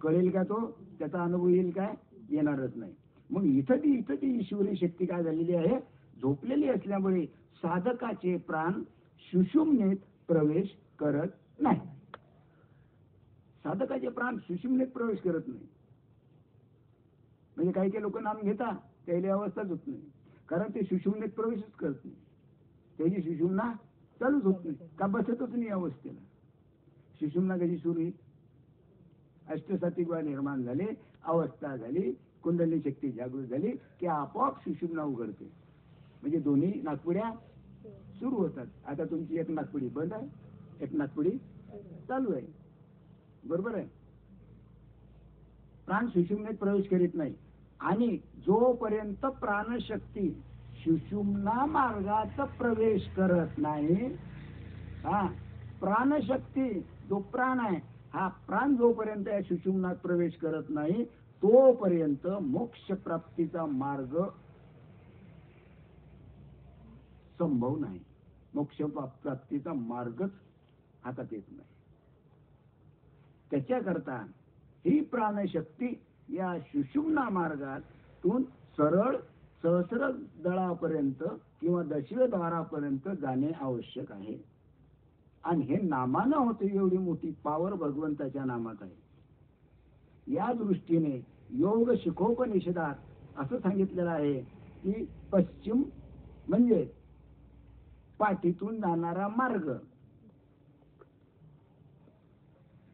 कळेल का? तो त्याचा अनुभव येईल काय? येणारच नाही. मग इथं ती ईश्वरी शक्ती काय झालेली आहे? झोपलेली असल्यामुळे साधकाचे प्राण सुषुम्नेत प्रवेश करत नाही. साधकाचे प्राण सुषुम्नेत प्रवेश करत नाही. म्हणजे काही लोक नाम घेतात, त्याची अवस्थाच होत नाही, कारण ते सुषुम्नेत प्रवेशच करत नाही. त्याची सुषुम्ना चालूच होत नाही, का बसतच नाही अवस्थेला. सुषुम्ना कशी सुरू आहे? अष्टसात्विक निर्माण झाले, अवस्था झाली, कुंडली शक्ती जागृत झाली की आपोआप सुषुम्ना उघडते. म्हणजे दोन्ही नागपुड्या सुरू होतात. आता तुमची एक नागपुडी बंद आहे, एक नागपुडी चालू आहे, बरोबर आहे. प्राण सुषुम्नेत प्रवेश करीत नाही. आणि जोपर्यंत प्राणशक्ती सुषुम्ना मार्गात प्रवेश करत नाही, प्राणशक्ती जो प्राण आहे, हा प्राण जोपर्यंत या सुषुम्नात प्रवेश करत नाही, तोपर्यंत मोक्ष प्राप्तीचा मार्ग संभव नाही. मोक्ष प्राप्तीचा मार्गच हातात येत नाही. त्याच्याकरता ही प्राणशक्ती या सुषुम्ना मार्गातून सरळ सहस्र दळापर्यंत किंवा दशद्वारापर्यंत जाणे आवश्यक आहे. आणि हे नामानं होते. एवढी मोठी पावर भगवंताच्या नामात आहे. या दृष्टीने योग शिखोपनिषदात असं सांगितलेलं आहे की पश्चिम म्हणजे पाठीतून जाणारा मार्ग,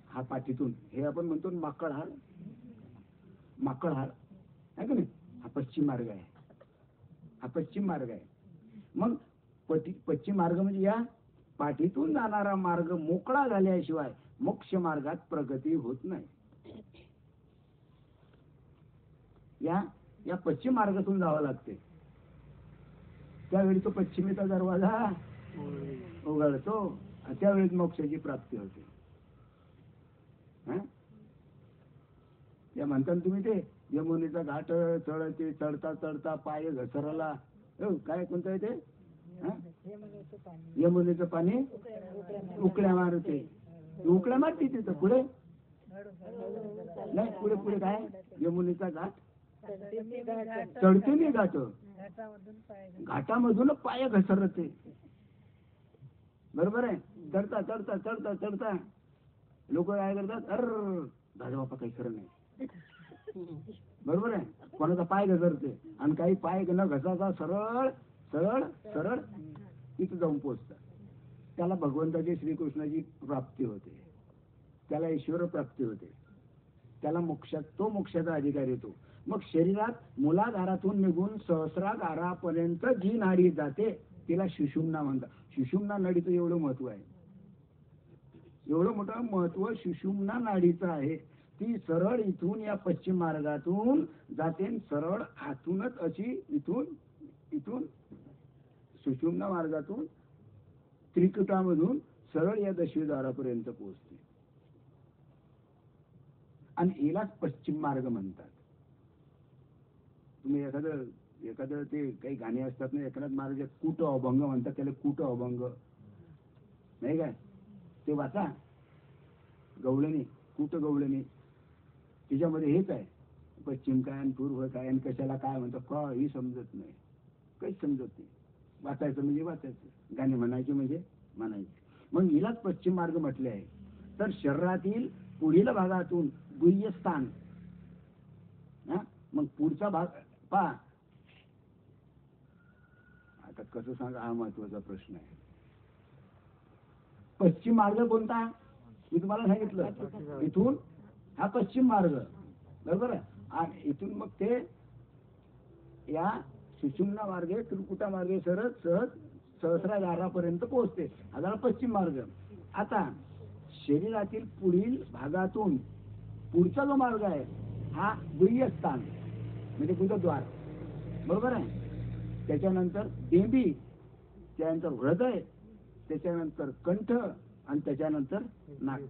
हा पाठीतून, हे आपण म्हणतो माकडहार, माकडहार आहे का नाही, हा पश्चिम मार्ग आहे. हा पश्चिम मार्ग आहे. मग पश्चिम मार्ग म्हणजे या पाठीतून जाणारा मार्ग मोकळा झाल्याशिवाय मोक्ष मार्गात प्रगती होत नाही. या पश्चिम मार्गातून जावं लागते. त्यावेळी तो पश्चिमेचा दरवाजा उघडतो, त्यावेळेस मोक्षाची प्राप्ती होते. या म्हणता तुम्ही ते यमुनेचा घाट चढता चढता पाय घसरला, काय कोणतं आहे ते? यमुनेचं पाणी उकळ्या मारते. उकळ्या मारते तिथं पुढे नाही, पुढे पुढे काय? यमुनेचा घाट चढते नाही, घाट घाटामधून पाय घसरते, बरोबर आहे. चढता चढता चढता चढता लोक काय करतात? दादा बापा काही खरं नाही, बरोबर आहे. कोणाचा पाय घसरते आणि काही पाय न घसाचा सरळ सरळ सरळ तिथे जाऊन पोचतात. त्याला भगवंताची श्रीकृष्णाची प्राप्ती होते, त्याला ईश्वर प्राप्ती होते, त्याला तो मोक्षाचा अधिकार येतो. मग शरीरात मूलाधारातून निघून सहस्रागारापर्यंत जी नाडी जाते तिला सुषुम्ना म्हणतात. सुषुम्ना नाडीचं एवढं महत्व आहे, एवढं मोठं महत्व सुषुम्ना नाडीचं आहे. ती सरळ इथून या पश्चिम मार्गातून जाते, सरळ आतूनच अशी इथून सुषुम्ना मार्गातून त्रिकुटामधून सरळ या दशद्वारापर्यंत पोहोचते. आणि हिलाच पश्चिम मार्ग म्हणतात. तुम्ही एखादं ते काही गाणी असतात ना, एखाद्या मार्ग कूट अभंग म्हणतात, त्याला कूट अभंग नाही काय, ते वाचा. गवळणी, कूट गवळणी, तिच्यामध्ये हेच आहे, पश्चिम काय आणि पूर्व काय आणि कशाला काय म्हणतात काही समजत नाही, काहीच समजत नाही. वाचायचं म्हणजे वाचायचं, गाणे म्हणायचे म्हणजे म्हणायचे. मग हिलाच पश्चिम मार्ग म्हटले आहे. तर शरीरातील पुढील भागातून गुह्यस्थान, मग पुढचा भाग पहा. आता कसं सांगा, हा महत्वाचा प्रश्न आहे. पश्चिम मार्ग कोणता? मी तुम्हाला सांगितलं, इथून हा पश्चिम मार्ग, बरोबर आहे. आणि इथून मग ते या सुषुम्ना मार्गे, त्रिकुटा मार्गे सरळ सहज सहस्रागारापर्यंत पोहोचते. हा झाला पश्चिम मार्ग. आता शरीरातील पुढील भागातून पुढचा जो मार्ग आहे हा गुह्यस्थान म्हणजे गुदद्वार, बरोबर आहे. त्याच्यानंतर बेंबी, त्यानंतर हृदय, त्याच्यानंतर कंठ आणि त्याच्यानंतर नाक.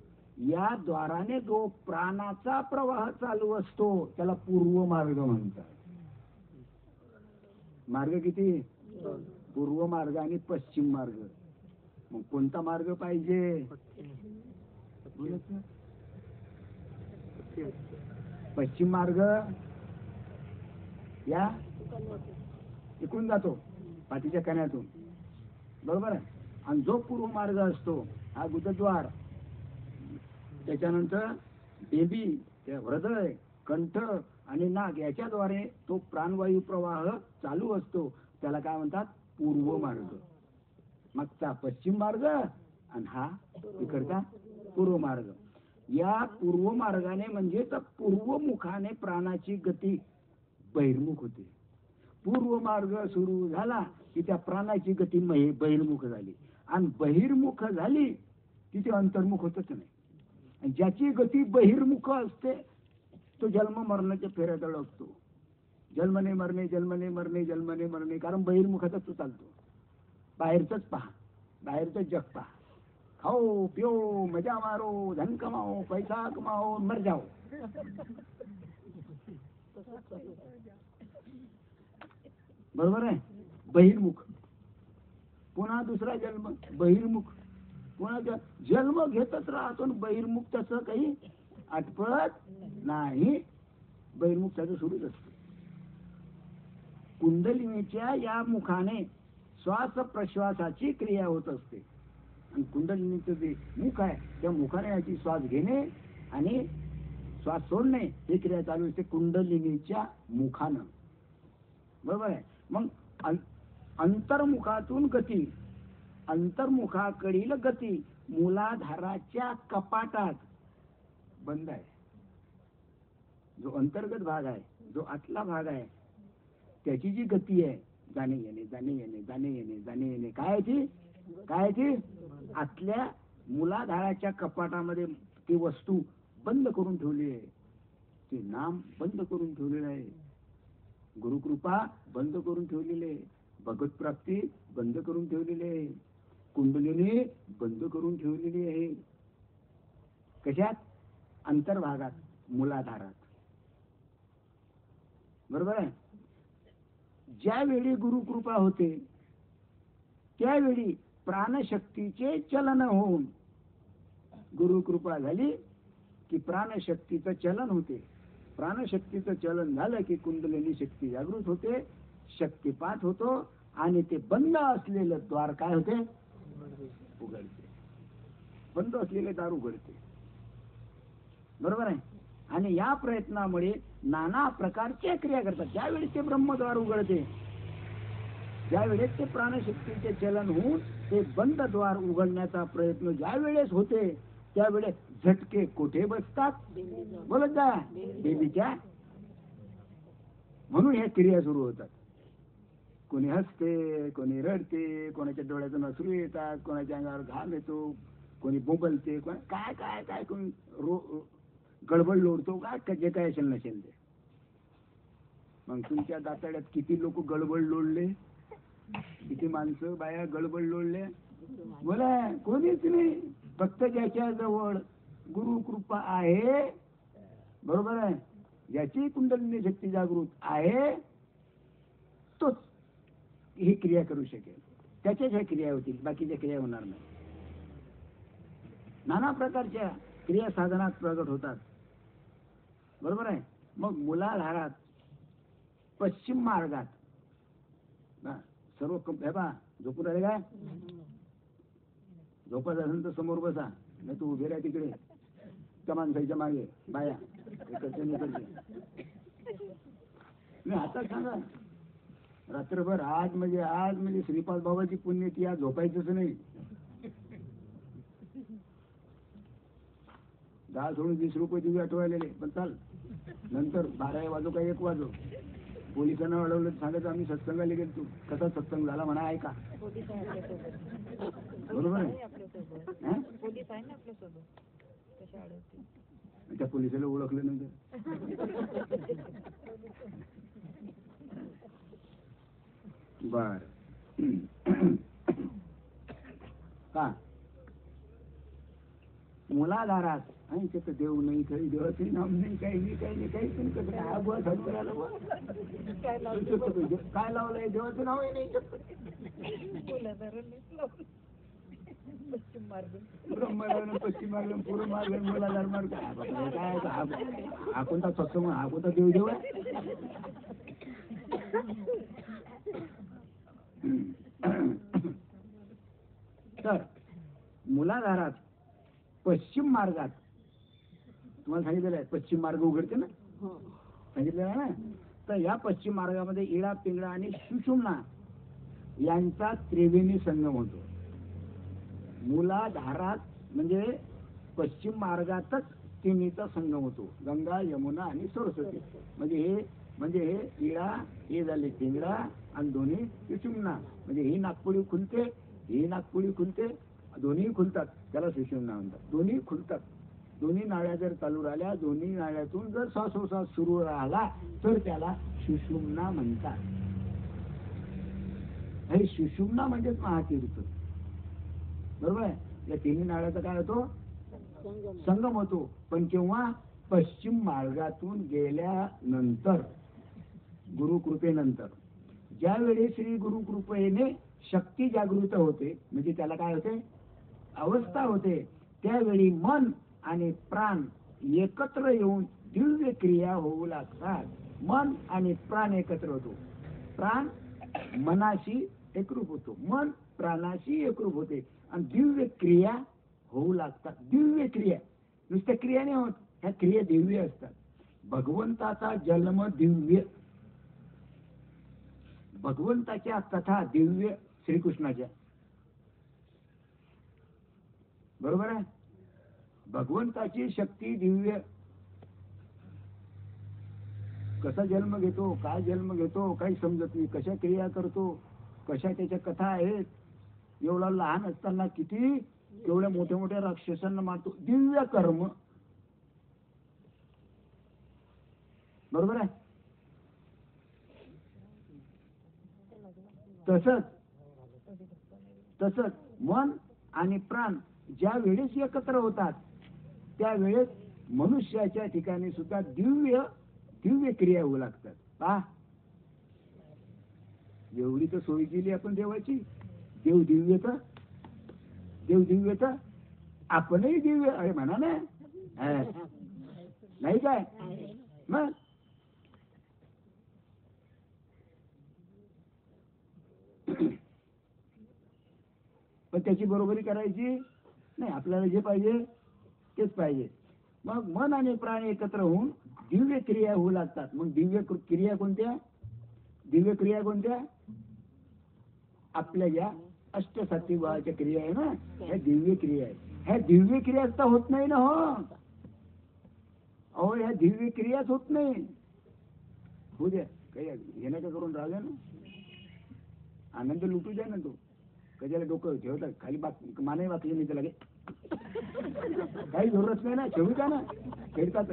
या द्वाराने जो प्राणाचा प्रवाह चालू असतो त्याला पूर्व मार्ग म्हणतात. मार्ग किती? पूर्व मार्ग आणि पश्चिम मार्ग. मग कोणता मार्ग पाहिजे? पश्चिम मार्ग या इकडून जातो पाठीच्या कण्यातून, बरोबर आहे. आणि जो पूर्व मार्ग असतो हा गुदद्वार, त्याच्यानंतर बेबी, हृदय, कंठ आणि नाक याच्याद्वारे तो प्राणवायू प्रवाह चालू असतो. त्याला काय म्हणतात? पूर्व मार्ग. मागचा पश्चिम मार्ग आणि हा इकडचा पूर्व मार्ग. या पूर्व मार्गाने म्हणजे तर पूर्व मुखाने प्राणाची गती बहिर्मुख होते. पूर्व मार्ग सुरू झाला की त्या प्राणाची गती बहिर्मुख झाली, आणि बहिर्मुख झाली की ते अंतर्मुख होतच नाही. आणि ज्याची गती बहिर्मुख असते तो जन्म मरणाच्या फेऱ्यात अडकतो. जन्मने मरणे, जन्मने मरणे, जन्मने मरणे, कारण बहिर्मुखातच तो चालतो. बाहेरच पहा, बाहेरच जग पहा. खाओ पिओ मजा मारो, धन कमाओ, पैसा कमाओ, मर जाओ. बरोबर आहे. बहिर्मुख. पुन्हा दुसरा जन्म बहिर्मुख. पुन्हा जन्म घेतच राहतो. बहिर्मुख त्याचं काही आटपत नाही. बहिर्मुख त्याचं सुरूच असतो. कुंडलिनीच्या या मुखाने श्वास प्रश्वासाची क्रिया होत असते. आणि कुंडलिनीचं जे मुख आहे त्या मुखाने याची श्वास घेणे आणि श्वास सोडणे ही क्रिया चालू असते कुंडलिनीच्या मुखानं, बरोबर आहे. मग अंतर्मुखातून गती, अंतर्मुखाकडील गती मूलाधाराच्या कपाटात बंद आहे. जो अंतर्गत भाग आहे, जो आतला भाग आहे, त्याची जी गती आहे, जाणे येणे, जाणे येणे, जाणे येणे, जाणे येणे, काय ती आतल्या मूलाधाराच्या कपाटामध्ये ती वस्तू बंद करून ठेवली आहे. ते नाम बंद करून ठेवलेलं आहे. गुरुकृपा बंद करून ठेवलेली आहे. भगवत प्राप्ती बंद करून ठेवलेली आहे. कुंडलिनी बंद करून ठेवलेली आहे. कशात? अंतर्भागात, मूलाधारात, बरोबर आहे. ज्यावेळी गुरुकृपा होते त्यावेळी प्राणशक्तीचे चलन होऊन, गुरुकृपा झाली की प्राणशक्तीचं चलन होते. प्राणशक्तीचं चलन झालं की कुंडलिनी शक्ती जागृत होते, शक्तिपात होतो आणि ते बंद असलेलं द्वार काय होते? उघडते. बंद असलेले दार उघडते, बरोबर आहे. आणि या प्रयत्नामुळे नाना प्रकारच्या क्रिया करतात. ज्यावेळेस ते ब्रह्मद्वार उघडते, ज्यावेळेस ते प्राणशक्तीचे चलन होऊन ते बंद द्वार उघडण्याचा प्रयत्न ज्यावेळेस होते त्यावेळेस झटके कोठे बसतात? बोलत जा, देवीच्या. म्हणून ह्या क्रिया सुरू होतात. कोणी हसते, कोणी रडते, कोणाच्या डोळ्यातून अश्रू येतात, कोणाच्या अंगावर घाम येतो, कोणी बोंबलते, काय काय काय, कोणी गडबड लोडतो, काय जे काय असेल नसेल ते. मग तुमच्या दाताड्यात किती लोक गडबड लोडले? किती माणसं बाया गडबड लोडले? बोला, कोणीच नाही. फक्त ज्याच्या जवळ गुरुकृपा आहे, बरोबर आहे, ज्याची कुंडलिनी शक्ती जागृत आहे, तोच ही क्रिया करू शकेल. त्याच्याच ह्या क्रिया होतील, बाकीच्या क्रिया होणार नाही. नाना प्रकारच्या क्रिया साधनात प्रगट होतात, बरोबर आहे. मग मूलाधारात, पश्चिम मार्गात सर्व झोपून राहिले काय? झोपत असेल तर समोर बसा. नाही तू उभे राहा तिकडे त्या माणसाच्या मागे बाया इकडचे नाही. आता सांगा रात्रभर आज म्हणजे श्रीपाद बाबाची पुण्यती आज झोपायचंच नाही. 10 सोडून 20 रुपये तुझे आठवायलेले पण चाल नंतर 12 वाजो का 1 वाजो पोलिसांना अडवलं सांगायचं आम्ही सत्संगाला गेलो. तू कसा सत्संग झाला म्हणा ऐका. बरोबर आहे. त्या पोलिसाला ओळखलं नाही बर का मुलाधारात आणि ते देव नाही काही देवाचे नाम नाही काही नाही पण कसं हा बुवा संतराला काय लावलंय देवाचं नाव नाही पश्चिम मार्ग पूर्व मार्ग मुलाधार मार्ग काय हा कोणता सत्संग हा कोणता देव आहे. तर मुलाधारात पश्चिम मार्गात तुम्हाला सांगितलेलं आहे पश्चिम मार्ग उघडते ना सांगितलेलं आहे ना. तर या पश्चिम मार्गामध्ये इडा पिंगळा आणि सुषुम्ना यांचा त्रिवेणी संगम होतो. मूलाधारात म्हणजे पश्चिम मार्गातच तिन्हीचा संगम होतो. गंगा यमुना आणि सरस्वती म्हणजे हे इडा हे झाले पिंगळा आणि दोन्ही सुषुम्ना म्हणजे ही नागपुडी खुलते ही नागपुडी खुलते दोन्ही खुलतात त्याला सुषुम्ना म्हणतात. दोन्ही खुलतात. दोन्ही नाळ्या जर चालू राहिल्या दोन्ही नाळ्यातून जर श्वासोश्वास सुरू राहिला तर त्याला सुषुम्ना म्हणतात. हे सुषुम्ना म्हणजेच महातीर्थ. बरोबर आहे. या तिन्ही नाळ्याचा काय होतो संगम होतो. पण केव्हा पश्चिम मार्गातून गेल्यानंतर गुरुकृपेनंतर ज्यावेळी श्री गुरुकृपेने शक्ती जागृत होते म्हणजे त्याला काय होते अवस्था होते त्यावेळी मन आणि प्राण एकत्र येऊन दिव्य क्रिया होऊ लागतात. मन आणि प्राण एकत्र होतो. प्राण मनाशी एकरूप होतो. मन प्राणाशी एकरूप होते आणि दिव्य क्रिया होऊ लागतात. दिव्य क्रिया नुसत्या क्रिया नाही होत ह्या क्रिया दिव्य असतात. भगवंताचा जन्म दिव्य भगवंताच्या कथा दिव्य श्रीकृष्णाच्या बरोबर आहे. भगवंताची शक्ती दिव्य. कसा जन्म घेतो काय जन्म घेतो काही समजत नाही. कशा क्रिया करतो कशा त्याच्या कथा आहेत. एवढा लहान असताना किती एवढ्या मोठ्या मोठ्या राक्षसांना मारतो. दिव्य कर्म बरोबर आहे. तसंच मन आणि प्राण ज्या वेळेस एकत्र होतात त्यावेळेस मनुष्याच्या ठिकाणी सुद्धा दिव्य दिव्य क्रिया होऊ लागतात. पहा एवढी तर सोयी केली आपण देवाची. देव दिव्यत आपणही दिव्य अरे म्हणा ना नाही काय मग पण त्याची बरोबरी करायची नाही. आपल्याला जे पाहिजे तेच पाहिजे. मग मन आणि प्राण एकत्र होऊन दिव्य क्रिया होऊ लागतात. मग दिव्य क्रिया कोणत्या आपल्या या अष्टसात्विक भावाच्या क्रिया आहे ना ह्या दिव्य क्रिया आहे. ह्या दिव्य क्रियाच तर होत नाही ना. हो ह्या दिव्य क्रियाच होत नाही. होऊ द्या काही हे नका करून राहिलं ना. आनंद लुटू द्या ना. तो कशाला डोकं ठेवतात खाली मानही वाचले नाही त्याला काही जरूरत नाही ना. ठेवू द्या ना खेळतात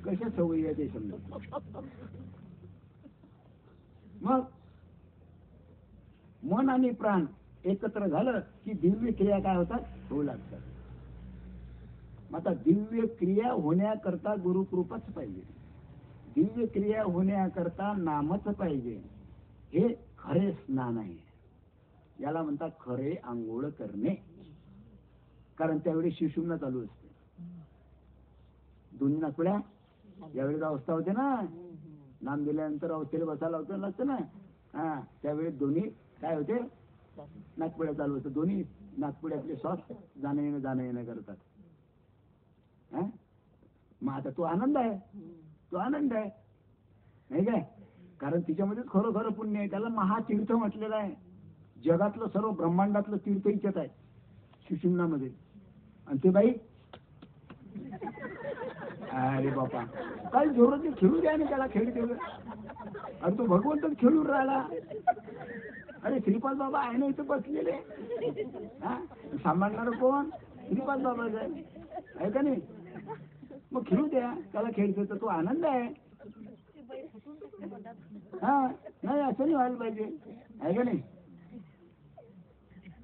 कशा सवयी आहे ते समजा. मग मन आणि प्राण एकत्र झालं की दिव्य क्रिया काय होतात होऊ लागतात. आता दिव्य क्रिया होण्याकरता गुरुकृपाच पाहिजे. दिव्य क्रिया होण्याकरता नामच पाहिजे. हे खरे स्नान आहे. याला म्हणतात खरे आंघोळ करणे. कारण त्यावेळी सुषुम्ना चालू असते. दोन्ही नाकपुड्या ज्यावेळेस अवस्था होते ना नाम दिल्यानंतर अवस्थेला बसायला होतं लागतं ना त्यावेळेस दोन्ही काय होते नागपुड्या चालू होतं, दोन्ही नागपुड्यातले श्वास जाणं येणं करतात. मग आता तो आनंद आहे, तो आनंद आहे नाही काय, कारण तिच्यामध्येच खरं पुण्य आहे. त्याला महातीर्थ म्हटलेलं आहे. जगातलं सर्व ब्रह्मांडातलं तीर्थ इच्छत आहे सुषुम्नामध्ये. आणि ते बाई अरे बापा काही जोरात खेळू द्या ना त्याला, खेळ तेवढं. अरे तो भगवंतच खेळून राहिला. अरे श्रीपाद बाबा आहे ना इथं बसलेले, सांभाळणार कोण? श्रीपाद बाबाच आहे का नाही? मग खेळू द्या त्याला, खेळतो तर तो आनंद आहे. नाही असं नाही व्हायला पाहिजे, आहे का नाही?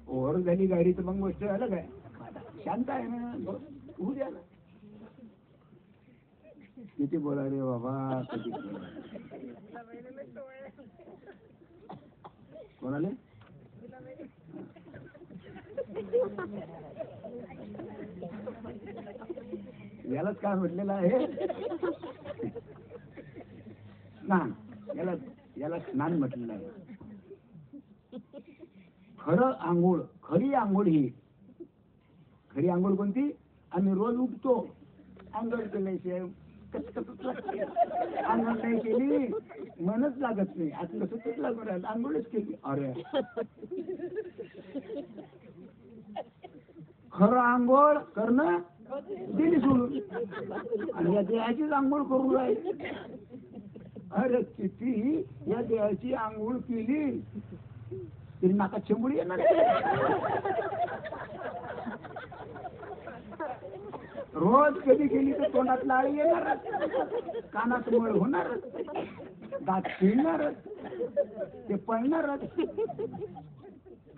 ओव्हर झाली गाडी तर मग गोष्ट झालं काय, शांत आहे ना, होऊ द्या ना. किती बोला रे बाबा, किती कोणाले यालाच काय म्हटलेलं आहे स्नान, याला स्नान म्हटलेलं आहे. खरं आंघोळ, खरी आंघोळ ही खरी आंघोळ कोणती? आम्ही रोज उठतो, आंघोळ केल्याशिवाय आंघोळ नाही केली मनच लागत नाही. आता कसं लागून राहिलं, आंघोळच केली. अरे खरं आंघोळ करणं दिली सोडून, आणि या देहाचीच आंघोळ करून राहील. अरे किती या देहाची आंघोळ केली तरी नाकात शेंबुडी येणार. रोज कधी केली तर तोंडात लाळ येणार, कानात मळ होणार, दात फिरणार, ते पळणार,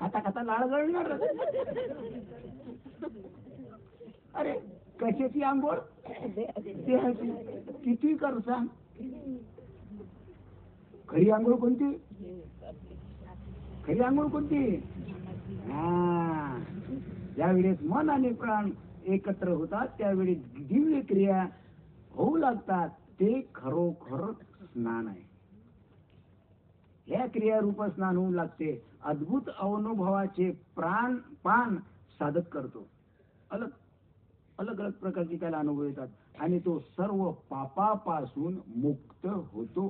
खाता खाता लाळ गळणार. अरे कशाची आंघोळ? देहाची. किती कर सांग. खरी आंघोळ कोणती? खरी आंघोळ कोणती? ज्यावेळेस मन आणि प्राण एकत्र होतात त्यावेळी दिव्य क्रिया होऊ लागतात. ते खरोखर स्नान आहे. या क्रियारूप स्नान होऊ लागते. अद्भुत अनुभवाचे पान साधक करतो. अलग अलग प्रकारचे त्याला अनुभव येतात आणि तो सर्व पापापासून मुक्त होतो.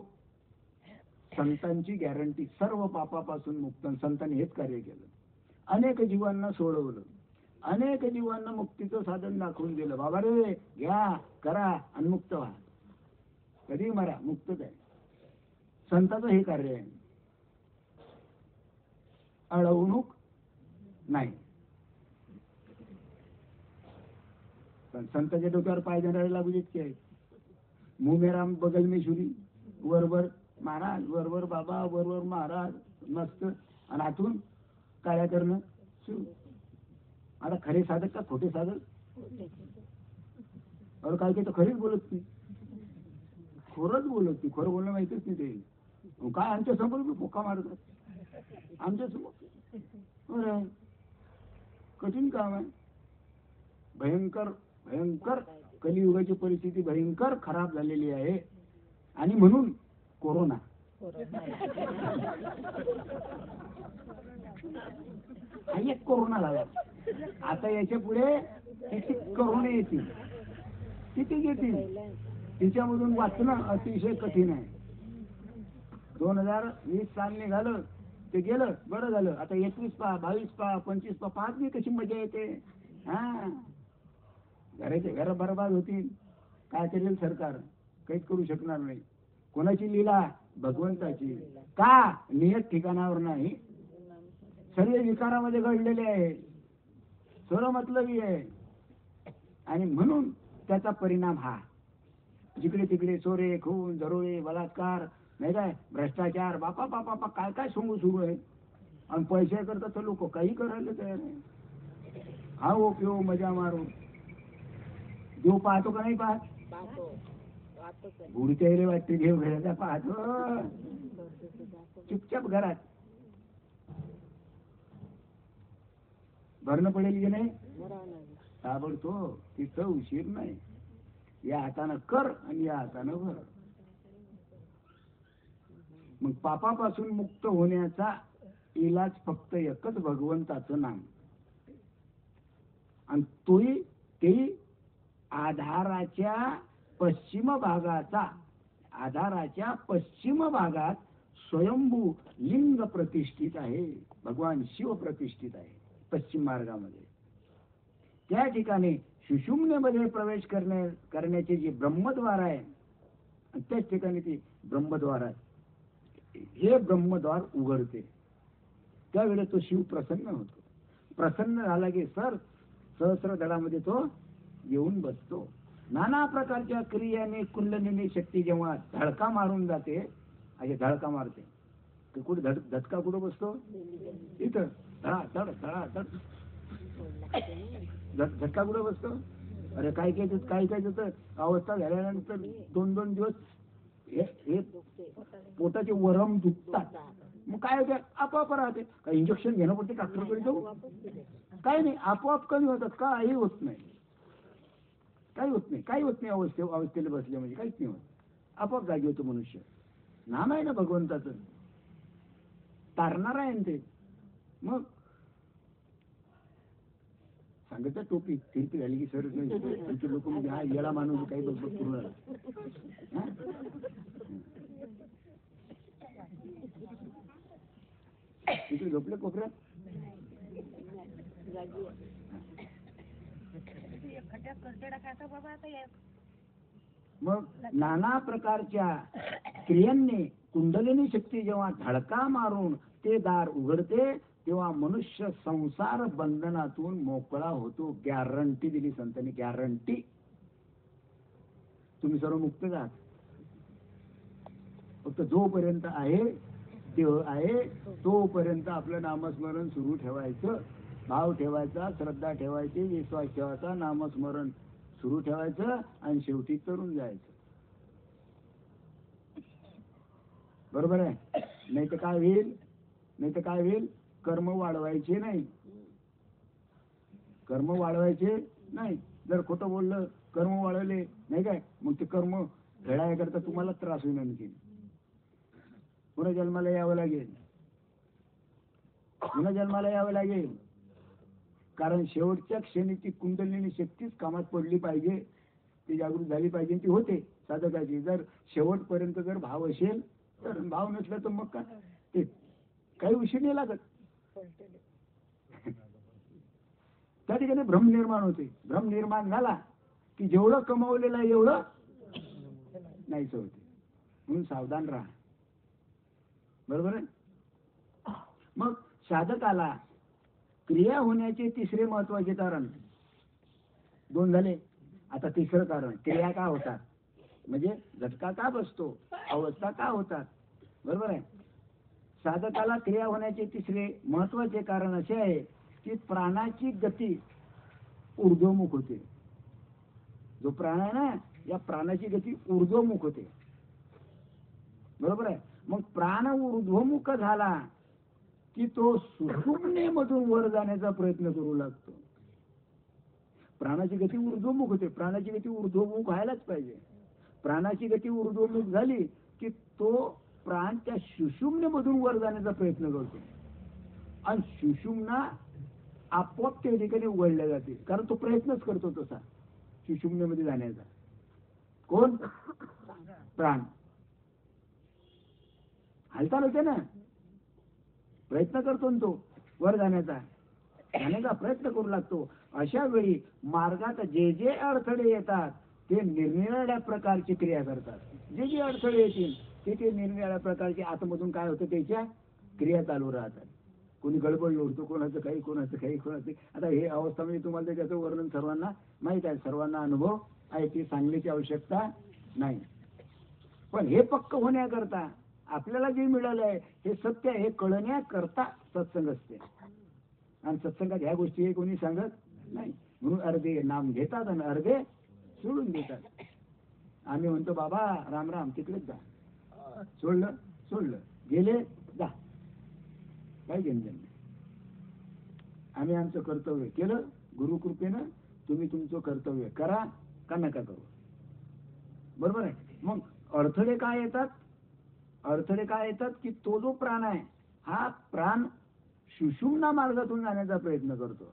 संतांची गॅरंटी, सर्व पापापासून मुक्त. संतांनी हेच कार्य केलं. अनेक जीवांना सोडवलं, अनेक जीवांना मुक्तीचं साधन दाखवून दिलं. बाबा रे घ्या, करा आणि मुक्त व्हा. कधी मरा मुक्तच आहे. संतांचं हे कार्य आहे, अडवणूक नाही. पण संतांच्या डोक्यावर पाय देणारे लागू इतके आहेत. मुँह मेरा बगल में छुरी, वरवर महाराज, वरवर बाबा, वरवर महाराज, मस्त. आणि आतून काळ्या करणं सुरू. आता खरे साधक का खोटे साधक? और काय तर खरीच बोलत नाही, खोरच बोलत नाही. खरं बोलणं माहितीच नाही ते. काय आमच्या समोर मी पोका मारतात, आमच्या समोर. कठीण काम आहे. भयंकर भयंकर कलियुगाची परिस्थिती भयंकर खराब झालेली आहे. आणि म्हणून कोरोना हा एक कोरोना झाला. आता याच्या पुढे किती कोरोना येतील, किती येतील, तिच्यामधून वाचणं अतिशय कठीण आहे. 2020 साल निघालं ते गेलं, बरं झालं. आता 21 पहा, 22 पहा, 25 पहा, पाहत नाही कशी मजा येते. घराचे घर बरबाद होतील. काय करेल सरकार? काहीच करू शकणार नाही. कोणाची लीला? भगवंताची. का? नियत ठिकाणावर नाही. सर्व विकारामध्ये घडलेले आहे, सर्व मतलबी आहे. आणि म्हणून त्याचा परिणाम हा. जिकडे तिकडे चोरे, खून, दरोडे, बलात्कार, नाही काय, भ्रष्टाचार, बापा बापा बापा काय काय सुरू आहे. आणि पैसे करता तर लोक काही करायला तयार नाही. खाओ पिओ मजा मारो. देव पाहतो का नाही पाहत? गुढीच्या रे वाटते देव घराचा पाहतो. चुपचाप घरात भरणं पडेल की नाही? ताबडतोब. तिथं उशीर नाही. या हातानं कर आणि या हातानं भर. मग पापापासून मुक्त होण्याचा इलाज फक्त एकच, भगवंताचं नाम. आणि तोही तेही आधाराच्या पश्चिम भागात स्वयंभू लिंग प्रतिष्ठित आहे. भगवान शिव प्रतिष्ठित आहे पश्चिम मार्गामध्ये. त्या ठिकाणी सुषुम्नेमध्ये प्रवेश करण्याचे जे ब्रह्मद्वार आहे, त्याच ठिकाणी ते ब्रह्मद्वार आहे. हे ब्रह्मद्वार उघडते त्यावेळेस तो शिव प्रसन्न होतो. प्रसन्न झाला की सहस्रदळामध्ये तो येऊन बसतो. नाना प्रकारच्या क्रियाने कुंडलिनी शक्ती जेव्हा धडका मारून जाते, असे धडका मारते, तर कुठे धडका कुठं बसतो? इथं धडाधड धडाधड धक्का कुठं बसतो? अरे काय काय अवस्था झाल्यानंतर 2-2 दिवस हे पोटाचे वरम दुखतात. मग काय होते? आपोआप राहते. काय इंजेक्शन घेणं पडते डॉक्टरकडे जाऊ? काही नाही, आपोआप कमी होतात. काही होत नाही, काही होत नाही. अवस्थेला बसले म्हणजे काहीच नाही होत, आपोआप जागी होतो मनुष्य. नाम आहे ना भगवंताचं, तारणार आहे ना ते. मग सांगत टोपी तिरपी झाली की सरच नाही लोक म्हणजे हा येळा माणूस काही बघ पूर्ण तिथे झोपले कोपऱ्यात. मग नाना प्रकारच्या क्रियांनी कुंडलिनी शक्ती जेव्हा धडका मारून ते दार उघडते, तेव्हा मनुष्य संसार बंधनातून मोकळा होतो. गॅरंटी दिली संतांनी, गॅरंटी. तुम्ही सर्व मुक्त आहात. फक्त जोपर्यंत आहे देह आहे तोपर्यंत आपलं नामस्मरण सुरू ठेवायचं, भाव ठेवायचा, श्रद्धा ठेवायची, विश्वास ठेवायचा, नामस्मरण सुरू ठेवायचं आणि शेवटी तरुण जायचं. बरोबर आहे? नाही तर काय होईल? कर्म वाढवायचे नाही. जर खोटं बोललं, कर्म वाढवले नाही काय, मग ते कर्म फेडायकरता तुम्हाला त्रास होईल. आणखी पुन्हा जन्माला यावं लागेल. कारण शेवटच्या क्षणीची कुंडलिनी शक्तीच कामात पडली पाहिजे, ती जागृत झाली पाहिजे, ती होते साधकाची. जर शेवटपर्यंत जर भाव असेल तर, भाव नसला तर मग काय ते काही उशीर नाही लागत. त्या ठिकाणी भ्रम निर्माण होते. भ्रम निर्माण झाला की जेवढं कमावलेलं आहे एवढं नाहीच होते. म्हणून सावधान राहा. बरोबर आहे? मग साधकाला क्रिया होण्याचे तिसरे महत्वाचे कारण 2 झाले. आता तिसरं कारण, क्रिया का होतात म्हणजे झटका का बसतो, अवस्था का होतात. बरोबर आहे? साधकाला क्रिया होण्याचे तिसरे महत्वाचे कारण असे आहे की प्राणाची गती ऊर्ध्वमुख होते. जो प्राण आहे ना, या प्राणाची गती ऊर्ध्वमुख होते. बरोबर आहे? मग प्राण ऊर्ध्वमुख झाला की तो सुषुम्नेमधून वर जाण्याचा प्रयत्न करू लागतो. प्राणाची गती ऊर्ध्वमुख होते. प्राणाची गती ऊर्ध्वमुख व्हायलाच पाहिजे. प्राणाची गती ऊर्ध्वमुख झाली की तो प्राण त्या सुषुम्नेमधून वर जाण्याचा प्रयत्न करतो आणि सुषुम्ना आपोआप त्या ठिकाणी उघडल्या जाते. कारण तो प्रयत्नच करतो तसा सुषुम्नेमध्ये जाण्याचा. कोण? प्राण. हालचाल होते ना, प्रयत्न करतो तो वर जाण्याचा प्रयत्न करू लागतो. अशा वेळी मार्गात जे जे अडथळे येतात ते निरनिराळ्या प्रकारची क्रिया करतात. जे जे अडथळे येतील ते निरनिराळ्या प्रकारचे आतमधून काय होतं, त्याच्या क्रिया चालू राहतात. कोणी गडबड लोटतो, कोणाचं काही. आता हे अवस्था म्हणजे तुम्हाला त्याचं वर्णन सर्वांना माहित आहे, सर्वांना अनुभव आहे, ती सांगण्याची आवश्यकता नाही. पण हे पक्क होण्याकरता आपल्याला जे मिळालं आहे हे सत्य, हे कळण्याकरता सत्संग असते. आणि सत्संगात ह्या गोष्टी कोणी सांगत नाही. म्हणून अर्धे नाम घेतात आणि अर्धे सोडून देतात. आम्ही म्हणतो बाबा राम राम, तिकडेच जा. सोडलं गेले जा, काय घेणं नाही. आम्ही आमचं कर्तव्य केलं, गुरुकृपेनं तुम्ही तुमचं कर्तव्य करा का नका करू. बरोबर आहे? मग अडथळे काय येतात की तो जो प्राण आहे हा प्राण सुषुम्ना मार्गातून जाण्याचा प्रयत्न करतो.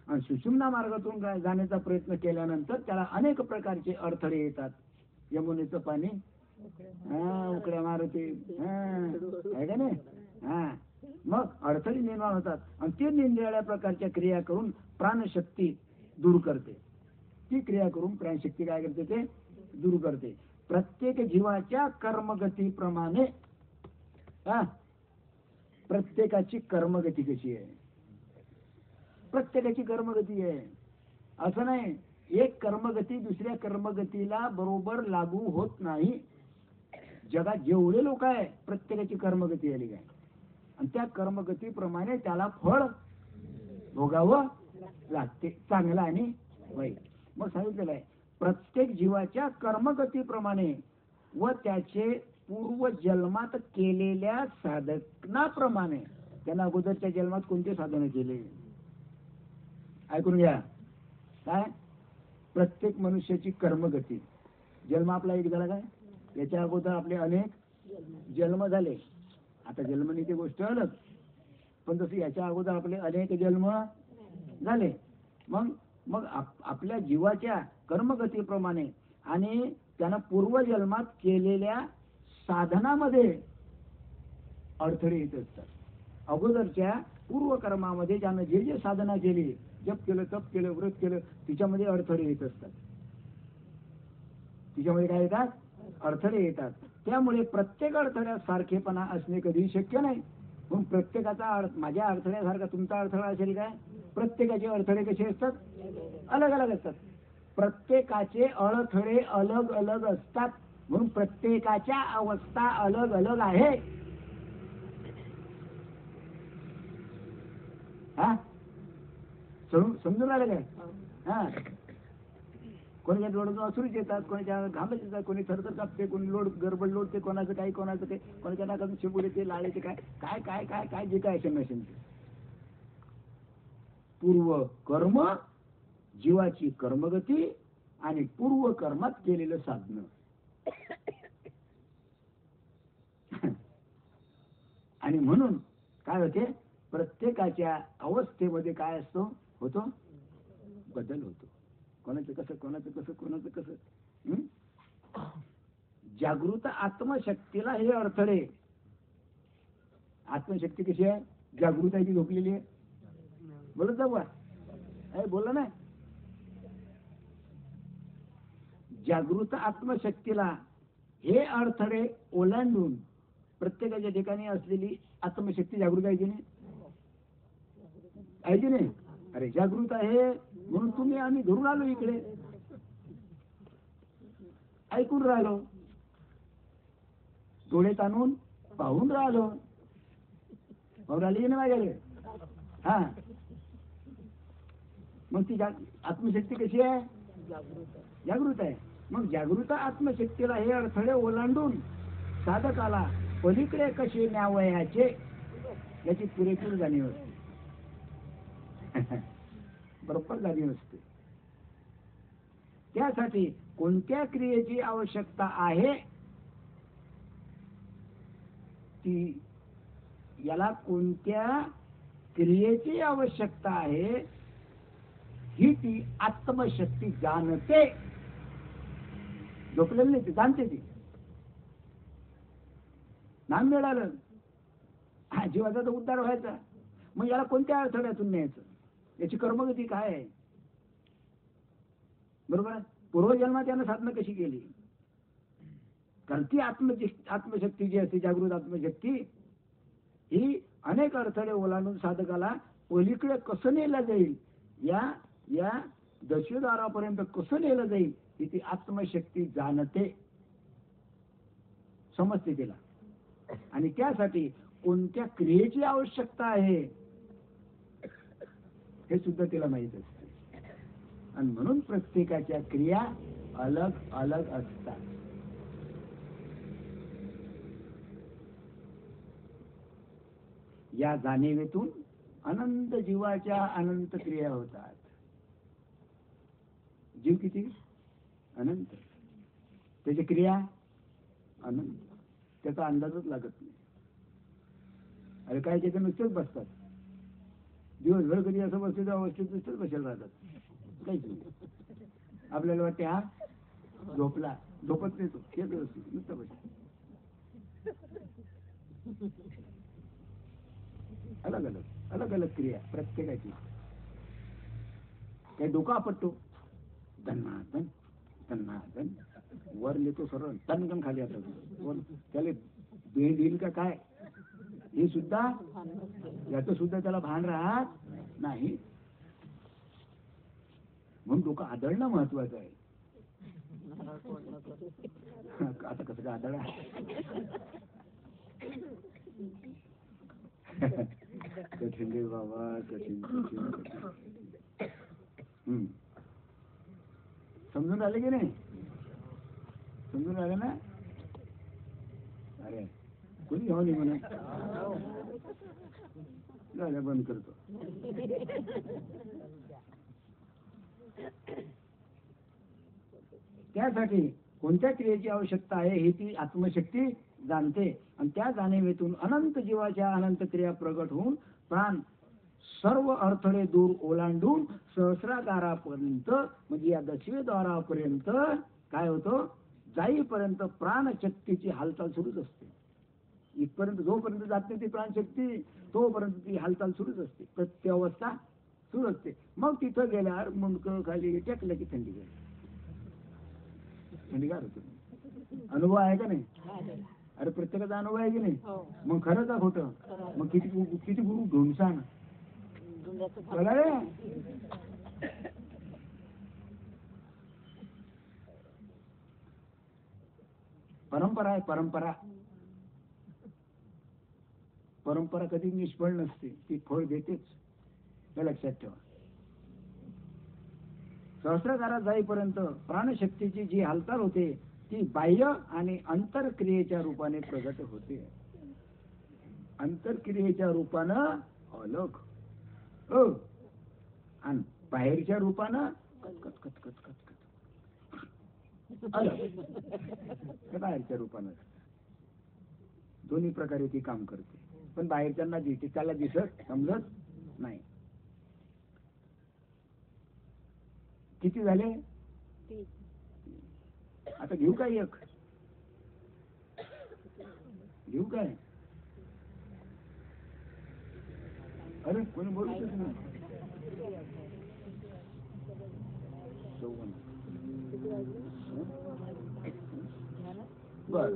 आणि सुषुम्ना मार्गातून जाण्याचा प्रयत्न केल्यानंतर त्याला अनेक प्रकारचे अडथळे येतात. यमुनेचं पाणी उकड्या मारते, आहे का नाही? मग अडथळे निर्माण होतात आणि ते निरनिराळ्या प्रकारच्या क्रिया करून प्राणशक्ती दूर करते. ती क्रिया करून प्राणशक्ती काय करते? ते दूर करते. प्रत्येक जीवाच्या कर्मगतीप्रमाणे प्रत्येकाची कर्मगती कशी आहे? प्रत्येकाची कर्मगती आहे. असं नाही एक कर्मगती दुसऱ्या कर्मगतीला बरोबर लागू होत नाही. जगात जेवढे लोक आहे प्रत्येकाची कर्मगती आली काय, आणि त्या कर्मगतीप्रमाणे त्याला फळ भोगावं लागते, चांगलं आणि वाईट. मग सांगितलेलं आहे प्रत्येक जीवाच्या कर्मगतीप्रमाणे व त्याचे पूर्व जन्मात केलेल्या साधनाप्रमाणे. त्यांना अगोदरच्या जन्मात कोणते साधन केले ऐकून घ्या. काय? प्रत्येक मनुष्याची कर्मगती. जन्म आपला एक झाला काय? याच्या अगोदर आपले अनेक जन्म झाले. आता जन्मनीची गोष्ट अलग, पण तसं याच्या अगोदर आपले अनेक जन्म झाले. मग मग आपल्या जीवाच्या कर्मगतीप्रमाणे आणि त्यानं पूर्वजन्मात केलेल्या साधनामध्ये अडथळे येत असतात. अगोदरच्या पूर्वकर्मामध्ये ज्यानं जे जे साधना केली, जप केलं, तप केलं, व्रत केलं, तिच्यामध्ये अडथळे येत असतात. तिच्यामध्ये काय येतात? अडथळे येतात. त्यामुळे प्रत्येक अडथळ्यात सारखेपणा असणे कधी शक्य नाही. म्हणून प्रत्येकाचा माझ्या अडथळ्यासारखा तुमचा अडथळा असेल काय? प्रत्येकाचे अडथळे कसे असतात? अलग अलग असतात. प्रत्येकाचे अडथळे अलग अलग असतात. म्हणून प्रत्येकाच्या अवस्था अलग अलग आहे. समजून आलं काय? कोणाच्या डोळ्यातून अश्रूच येतात, कोणाच्या घामच येतात, कोणी थरथर कापते, कोणी गडबड लोटते, कोणाचं काही कोणाचं काही, कोणाच्या नाकातून शिंबूड येते, लाळ येते, काय काय काय काय काय जे काय असेल. पूर्व कर्म, जीवाची कर्मगती आणि पूर्व कर्मात केलेलं साधन. आणि म्हणून काय होते? प्रत्येकाच्या अवस्थेमध्ये काय असतो? होतो बदल होतो. कोणाचं कसं, कोणाचं कसं, कोणाचं कसं. जागृत आत्मशक्तीला हे अडथळे. आत्मशक्ती कशी आहे? जागृत आहे की झोपलेली आहे? बोलत जाऊ का? बोला ना. जागृत आत्मशक्तीला हे अडथळे ओलांडून प्रत्येकाच्या ठिकाणी असलेली आत्मशक्ती जागृत आहे की नाही? आहे की नाही? अरे जागृत आहे म्हणून तुम्ही आम्ही धरून आलो इकडे, ऐकून राहिलो, डोळे ताणून पाहून राहिलो. आली ना माझ्याकडे. मग ती आत्मशक्ती कशी आहे? जागृत आहे. मग जागृत आत्मशक्तीला हे अडथळे ओलांडून साधकाला पलीकडे कसे न्यावयाचे याची पुरेपूर जाणीव असते. बरोबर जाणीव असते. त्यासाठी कोणत्या क्रियेची आवश्यकता आहे ती, याला कोणत्या क्रियेची आवश्यकता आहे ही ती आत्मशक्ती जाणते. झोपलेली नाही, ती जाणते. ती नाम मिळालं, जीवाचा तर उद्धार व्हायचा. मग याला कोणत्या अडथळ्यातून न्यायचं? याची कर्मगती काय आहे? बरोबर. पूर्वजन्मात त्यानं साधना कशी केली? कारण ती आत्मशक्ती जी असते, जागृत आत्मशक्ती, ही अनेक अडथळे ओलांडून साधकाला पलीकडे कसं नेलं जाईल, या दशदारापर्यंत कसं नेलं जाईल ही ती आत्मशक्ती जाणते, समजते तिला. आणि त्यासाठी कोणत्या क्रियेची आवश्यकता आहे हे सुद्धा तिला माहित असते. आणि म्हणून प्रत्येकाच्या क्रिया अलग अलग असतात. या जाणीवेतून अनंत जीवाच्या अनंत क्रिया होतात. जीव किती अनंत, त्याची क्रिया अनंत, त्याचा अंदाजच लागत नाही. अरे काय ते नुसतेच बसतात, दिवसभर कधी असं बसते त्या अवस्थेत नुसतेच बसेल राहतात, काहीच नाही. आपल्याला वाटते हा झोपला, झोपत नाही तो, हेच व्यवस्थित नुसतं बसेल. अलग अलग अलग अलग क्रिया प्रत्येकाची. काही डोका आपटतो, धन्नाधन धन्नाधन, वर नेतो सरळ, तनगण खाली आता वर, त्याला बेंड येईल का काय हे सुद्धा, याचं सुद्धा त्याला भान राहत नाही. म्हणून डोकं आदळणं महत्वाचं आहे. आता कसं काय आदळा, कठीण रे बाबा, कठीण कठीण कठीण. समजून आले की नाही? समजून आले ना? अरे कोणी घ्यावं नाही म्हणा, झालं बंद करतो. त्यासाठी कोणत्या क्रियेची आवश्यकता आहे हे ती आत्मशक्ती जाणते, आणि त्या जाणीवेतून अनंत जीवाच्या अनंत क्रिया प्रगट होऊन प्राण सर्व अडथळे दूर ओलांडून सहस्रागारापर्यंत, म्हणजे या 10वे द्वारापर्यंत काय होतं, जाईपर्यंत प्राणशक्तीची हालचाल सुरूच असते. इथपर्यंत जोपर्यंत जात नाही ती प्राणशक्ती, तोपर्यंत ती हालचाल सुरूच असते, प्रत्येक अवस्था सुरू असते. मग तिथं गेल्यावर मुंडकं खाली टेकलं की थंडी गेली, थंडीगार होतो. अनुभव आहे का नाही? अरे प्रत्येकाचा अनुभव आहे की नाही? मग खरं का खोटं? मग किती किती गुरु घेऊन सांग बघा रे. परंपरा आहे, परंपरा. परंपरा कधी निष्फळ नसते, ती फळ देतेच, हे लक्षात ठेवा. सहस्रागारात जाईपर्यंत प्राणशक्तीची जी हालचाल होते ती बाह्य आणि अंतरक्रियेच्या रूपाने प्रगट होते. अंतरक्रियेच्या रूपानं अलग, हो, आणि बाहेरच्या रूपानं cut cut cut cut cut अलग. बाहेरच्या रूपानं दोन्ही प्रकारे ती काम करते, पण बाहेरच्यांना दिसते, त्याला दिसत समजत नाही. किती झाले? आता घेऊ काय एक? घेऊ काय? अरे कोणी बोलतच नाही. बर,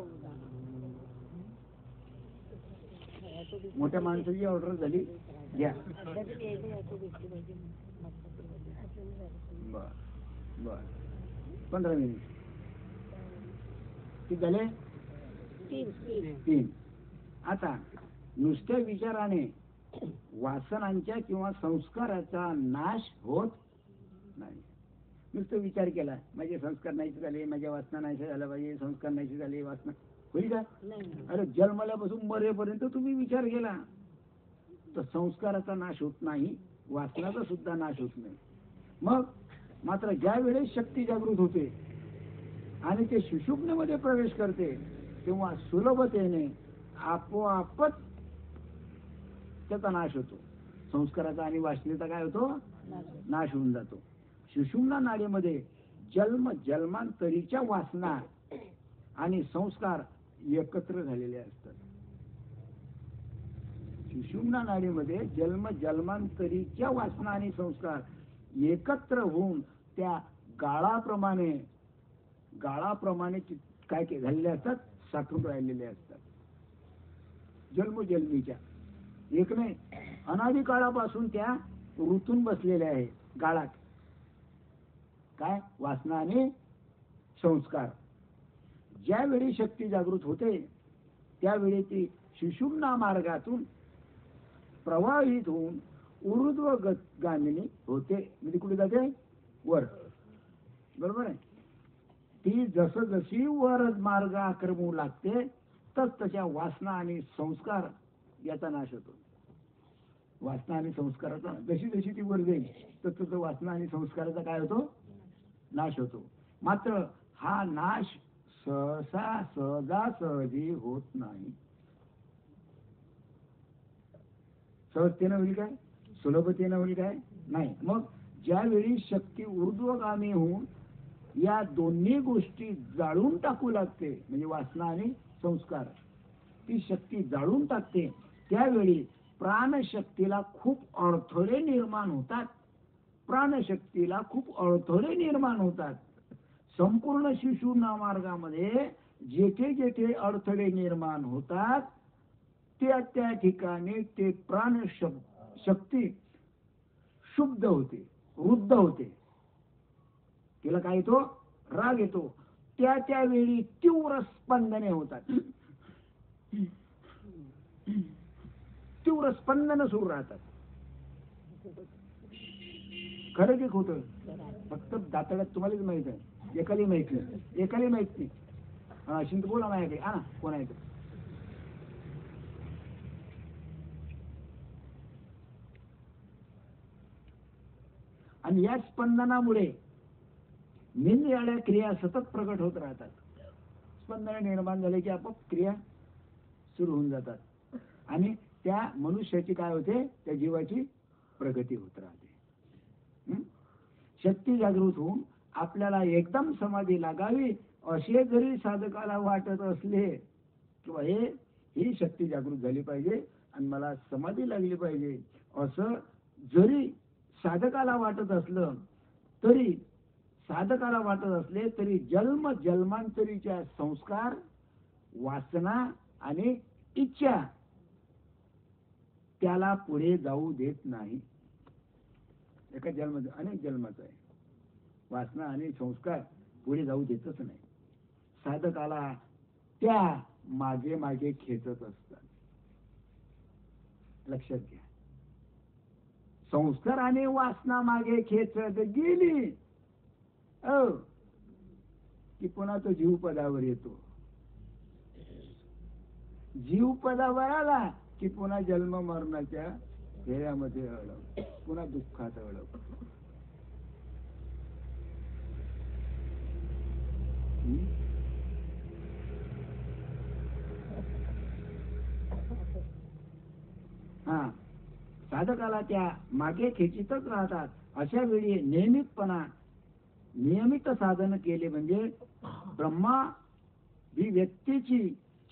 मोठ्या माणसाची ऑर्डर झाली, घ्या. बर बर, 15 मिनिट किती झाले? 3. आता नुसत्या विचाराने वासनांच्या किंवा संस्काराचा नाश होत नाही. नुसतं विचार केला, माझे संस्कार नाहीचे झाले, माझ्या वासना नाहीसे झाल्या पाहिजे, संस्कार नाहीसे झाले, वासना होईल का? अरे जन्मल्यापासून मरेपर्यंत तुम्ही विचार केला तर संस्काराचा नाश होत नाही, वासनाचा सुद्धा नाश होत नाही. मग मात्र ज्या वेळेस शक्ती जागृत होते आणि ते सुषुम्नेमध्ये प्रवेश करते तेव्हा सुलभतेने आपोआपच त्याचा नाश होतो. संस्काराचा आणि वासनेचा काय होतो? नाश होऊन जातो. सुषुम्ना नाडीमध्ये जन्म जन्मांतरीच्या वासना आणि संस्कार एकत्र झालेले असतात. सुषुम्ना नाडीमध्ये जन्म जन्मांतरीच्या वासना आणि संस्कार एकत्र होऊन त्या गाळाप्रमाणे काय झालेले असतात, साठून राहिलेले असतात. जन्मजन्मीच्या एक नाही, अनादी काळापासून त्या ऋतून बसलेल्या आहे गाळात. काय? वासना आणि संस्कार. ज्यावेळी शक्ती जागृत होते त्यावेळी ती सुषुम्ना मार्गातून प्रवाहित होऊन ऊर्ध्वगामिनी होते. म्हणजे कुठे जाते? वर. बरोबर आहे. ती जशी वर मार्ग आक्रमू लागते तशा वासना आणि संस्कार याचा नाश होतो. वासना आणि संस्काराचा जशी ती वर जाईल तस वासना आणि संस्काराचा काय होतो? नाश होतो. मात्र हा नाश सहजासहजी होत नाही. सहजतेनं होईल काय, सुलभतेनं होईल काय, नाही. मग ज्यावेळी शक्ती ऊर्ध्वगामी होऊन या दोन्ही गोष्टी जाळून टाकू लागते, म्हणजे वासना आणि संस्कार, ती शक्ती जाळून टाकते, त्यावेळी प्राणशक्तीला खूप अडथळे निर्माण होतात. प्राणशक्तीला खूप अडथळे निर्माण होतात. संपूर्ण शिशुना मार्गामध्ये जेथे जेथे अडथळे निर्माण होतात त्या त्या ठिकाणी ते प्राणशक्ती शुद्ध होते, वृद्ध होते. तिला काय येतो, राग येतो. त्या त्यावेळी तीव्र स्पंदने होतात, तीव्र स्पंदन सुरू राहतात. खरं की खोटं? फक्त दाताळ्यात तुम्हालाच माहित आहे, एकालाही माहित नाही, एकालाही माहित नाही. हा शिंद बोला नाही काही, हा कोण आहे? आणि या स्पंदनामुळे निरनिराळ्या क्रिया सतत प्रकट होत राहतात. स्पंदन निर्माण झाले की आपोआप क्रिया सुरू होऊन जातात आणि त्या मनुष्याची काय होते, त्या जीवाची प्रगती होत राहते. शक्ती जागृत होऊन आपल्याला एकदम समाधी लागावी असे जरी साधकाला वाटत असले किंवा ही शक्ती जागृत झाली पाहिजे आणि मला समाधी लागली पाहिजे असं जरी साधकाला वाटत असलं तरी, साधकाला वाटत असले तरी जन्म जन्मांतरीच्या संस्कार, वासना आणि इच्छा त्याला पुढे जाऊ देत नाही. एका जन्म अनेक जन्माचा आहे, वासना आणि संस्कार पुढे जाऊ देतच नाही. साधकाला त्या मागे मागे खेचत असतात. लक्षात घ्या, संस्कार आणि वासना मागे खेचत गेली की पुन्हा तो जीव पदावर येतो. जीव पदावर आला की पुन्हा जन्म मरणाच्या फेऱ्यामध्ये अडक, पुन्हा दुःखात अडक. हा, साधकाला त्या मागे खेचीतच राहतात. अशा वेळी नियमित साधन केले म्हणजे ब्रह्मा ही व्यक्तीची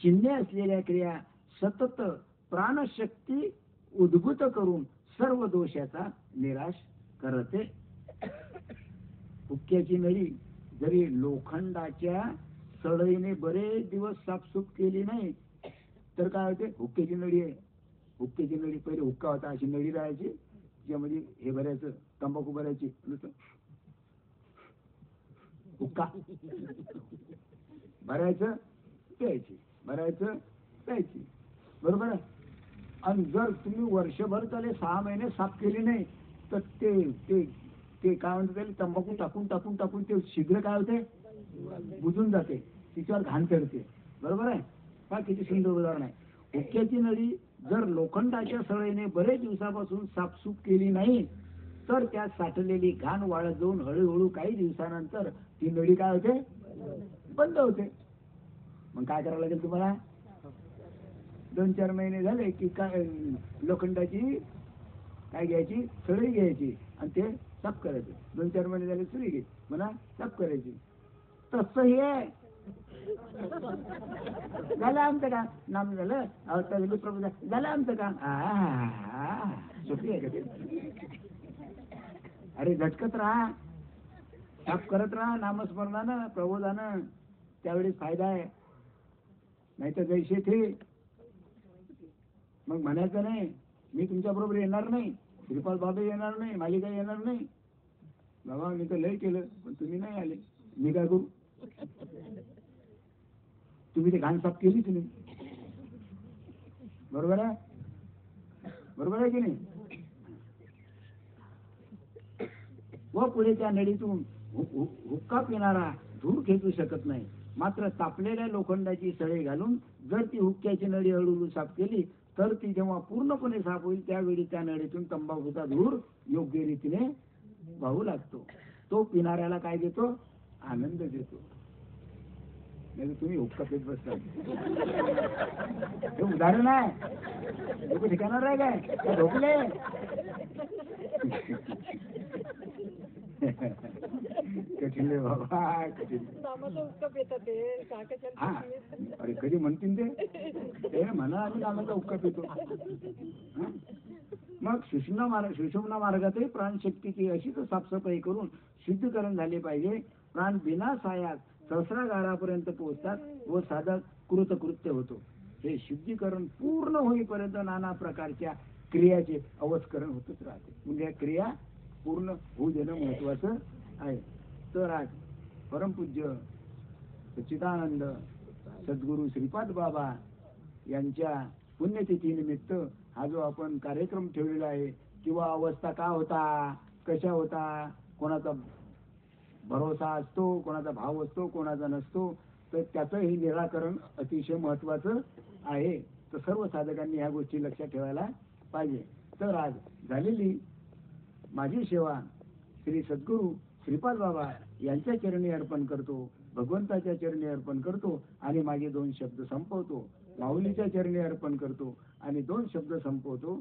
चिन्हे असलेल्या क्रिया सतत प्राणशक्ती उद्भूत करून सर्व दोषाचा निराश करते. हुक्क्याची नळी जरी लोखंडाच्या सळईने बरेच दिवस साफसूफ केली नाही तर काय होते, हुक्क्याची नळी आहे. हुक्क्याची नळी पहिले हुक्का होता, अशी नळी राहायची ज्यामध्ये हे भरायचं, तंबाखू भरायची, हुक्का भरायचं प्यायची, भरायचं प्यायची, बरोबर आहे. आणि जर तुम्ही वर्षभर त्याला 6 महिने साफ केले नाही तर ते ते ते काय म्हणतात त्याला, तंबाखू टाकून टाकून टाकून ते शीघ्र काय होते, बुजून जाते, तिच्यावर घाण चढते, बरोबर आहे. हा किती सुंदर उदाहरण आहे. हुक्क्याची नळी जर लोखंडाच्या सळईने बरेच दिवसापासून साफसूफ केली नाही तर त्यात साठलेली घाण वाळत जाऊन हळूहळू काही दिवसानंतर ती नळी काय होते, बंद होते. मग काय करावं लागेल तुम्हाला, 2-4 महिने झाले की काय लोखंडाची काय घ्यायची, सळई घ्यायची आणि ते साफ करायचं. 2-4 महिने झाले सळई घ्यायची, म्हणा साफ करायची. तसं हे झालं आमचं काम, नाम झालं, प्रभू झालं आमचं काम. सोपी आहे का ते? अरे झटकत राहा, साफ करत राहा नामस्मरणानं, प्रबोधानं, त्यावेळेस फायदा आहे. नाही तर जैसे थे मग म्हणायचं नाही मी तुमच्या बरोबर येणार नाही, श्रीपाल बाबा येणार नाही, मालिका येणार नाही. बाबा मी तर लय केलं पण तुम्ही नाही आले, मी काय करू? तुम्ही ते घाण साफ केली तुम्ही, बरोबर आहे, बरोबर आहे की नाही? व पुढे त्या नळीतून हुक्का पिणारा धूर खेचू शकत नाही. मात्र तापलेल्या लोखंडाची सळई घालून जर ती हुक्क्याची नळी हळूहळू साफ केली तर ती जेव्हा पूर्णपणे साफ होईल त्यावेळी त्या नळीतून तंबाखूचा धूर योग्य रीतीने वाहू लागतो. तो पिणाऱ्याला काय देतो, आनंद देतो. नाही तर तुम्ही हुक्का पेत बसता. हे उदाहरण आहे, लोक ठिकाणावर आहे काय का झोपले? कठीण आहे बाबा, कठीण. हा, अरे कधी म्हणतील ते म्हणा आम्ही नामाचा हुक्का पितो. हा? मग सुषुम्ना मार्गातही प्राणशक्तीची अशीच साफसफाई करून शुद्धीकरण झाले पाहिजे. प्राण बिना सायात सहस्रागारापर्यंत पोहोचतात व साधक कृतकृत्य होतो. हे शुद्धीकरण पूर्ण होईपर्यंत नाना प्रकारच्या क्रियाचे अवस्करण होतच राहते. म्हणजे या क्रिया पूर्ण होऊ देणं महत्वाचं आहे. तर आज परमपूज्य सच्चिदानंद सद्गुरू श्रीपाद बाबा यांच्या पुण्यतिथीनिमित्त हा जो आपण कार्यक्रम ठेवलेला आहे, किंवा अवस्था का होता, कशा होता, कोणाचा भरोसा असतो, कोणाचा भाव असतो, कोणाचा नसतो, तर त्याचं हे निराकरण अतिशय महत्वाचं आहे. तर सर्व साधकांनी ह्या गोष्टी लक्षात ठेवायला पाहिजे. तर आज झालेली माझी सेवा श्री सद्गुरू श्रीपाद बाबा यांच्या चरणी अर्पण करतो, भगवंताच्या चरणी अर्पण करतो आणि माझे 2 शब्द संपवतो. माऊलीच्या चरणी अर्पण करतो आणि 2 शब्द संपवतो.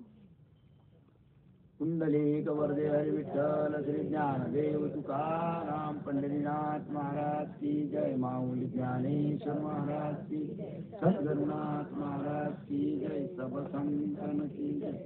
कुंडलिक वरदे हरि विठ्ठल श्री ज्ञानदेव तुकाराम पंढरीनाथ महाराज की जय. माऊली ज्ञानेश्वर महाराज की, सद्गुरुनाथ महाराज की जय. सब संतन की जय.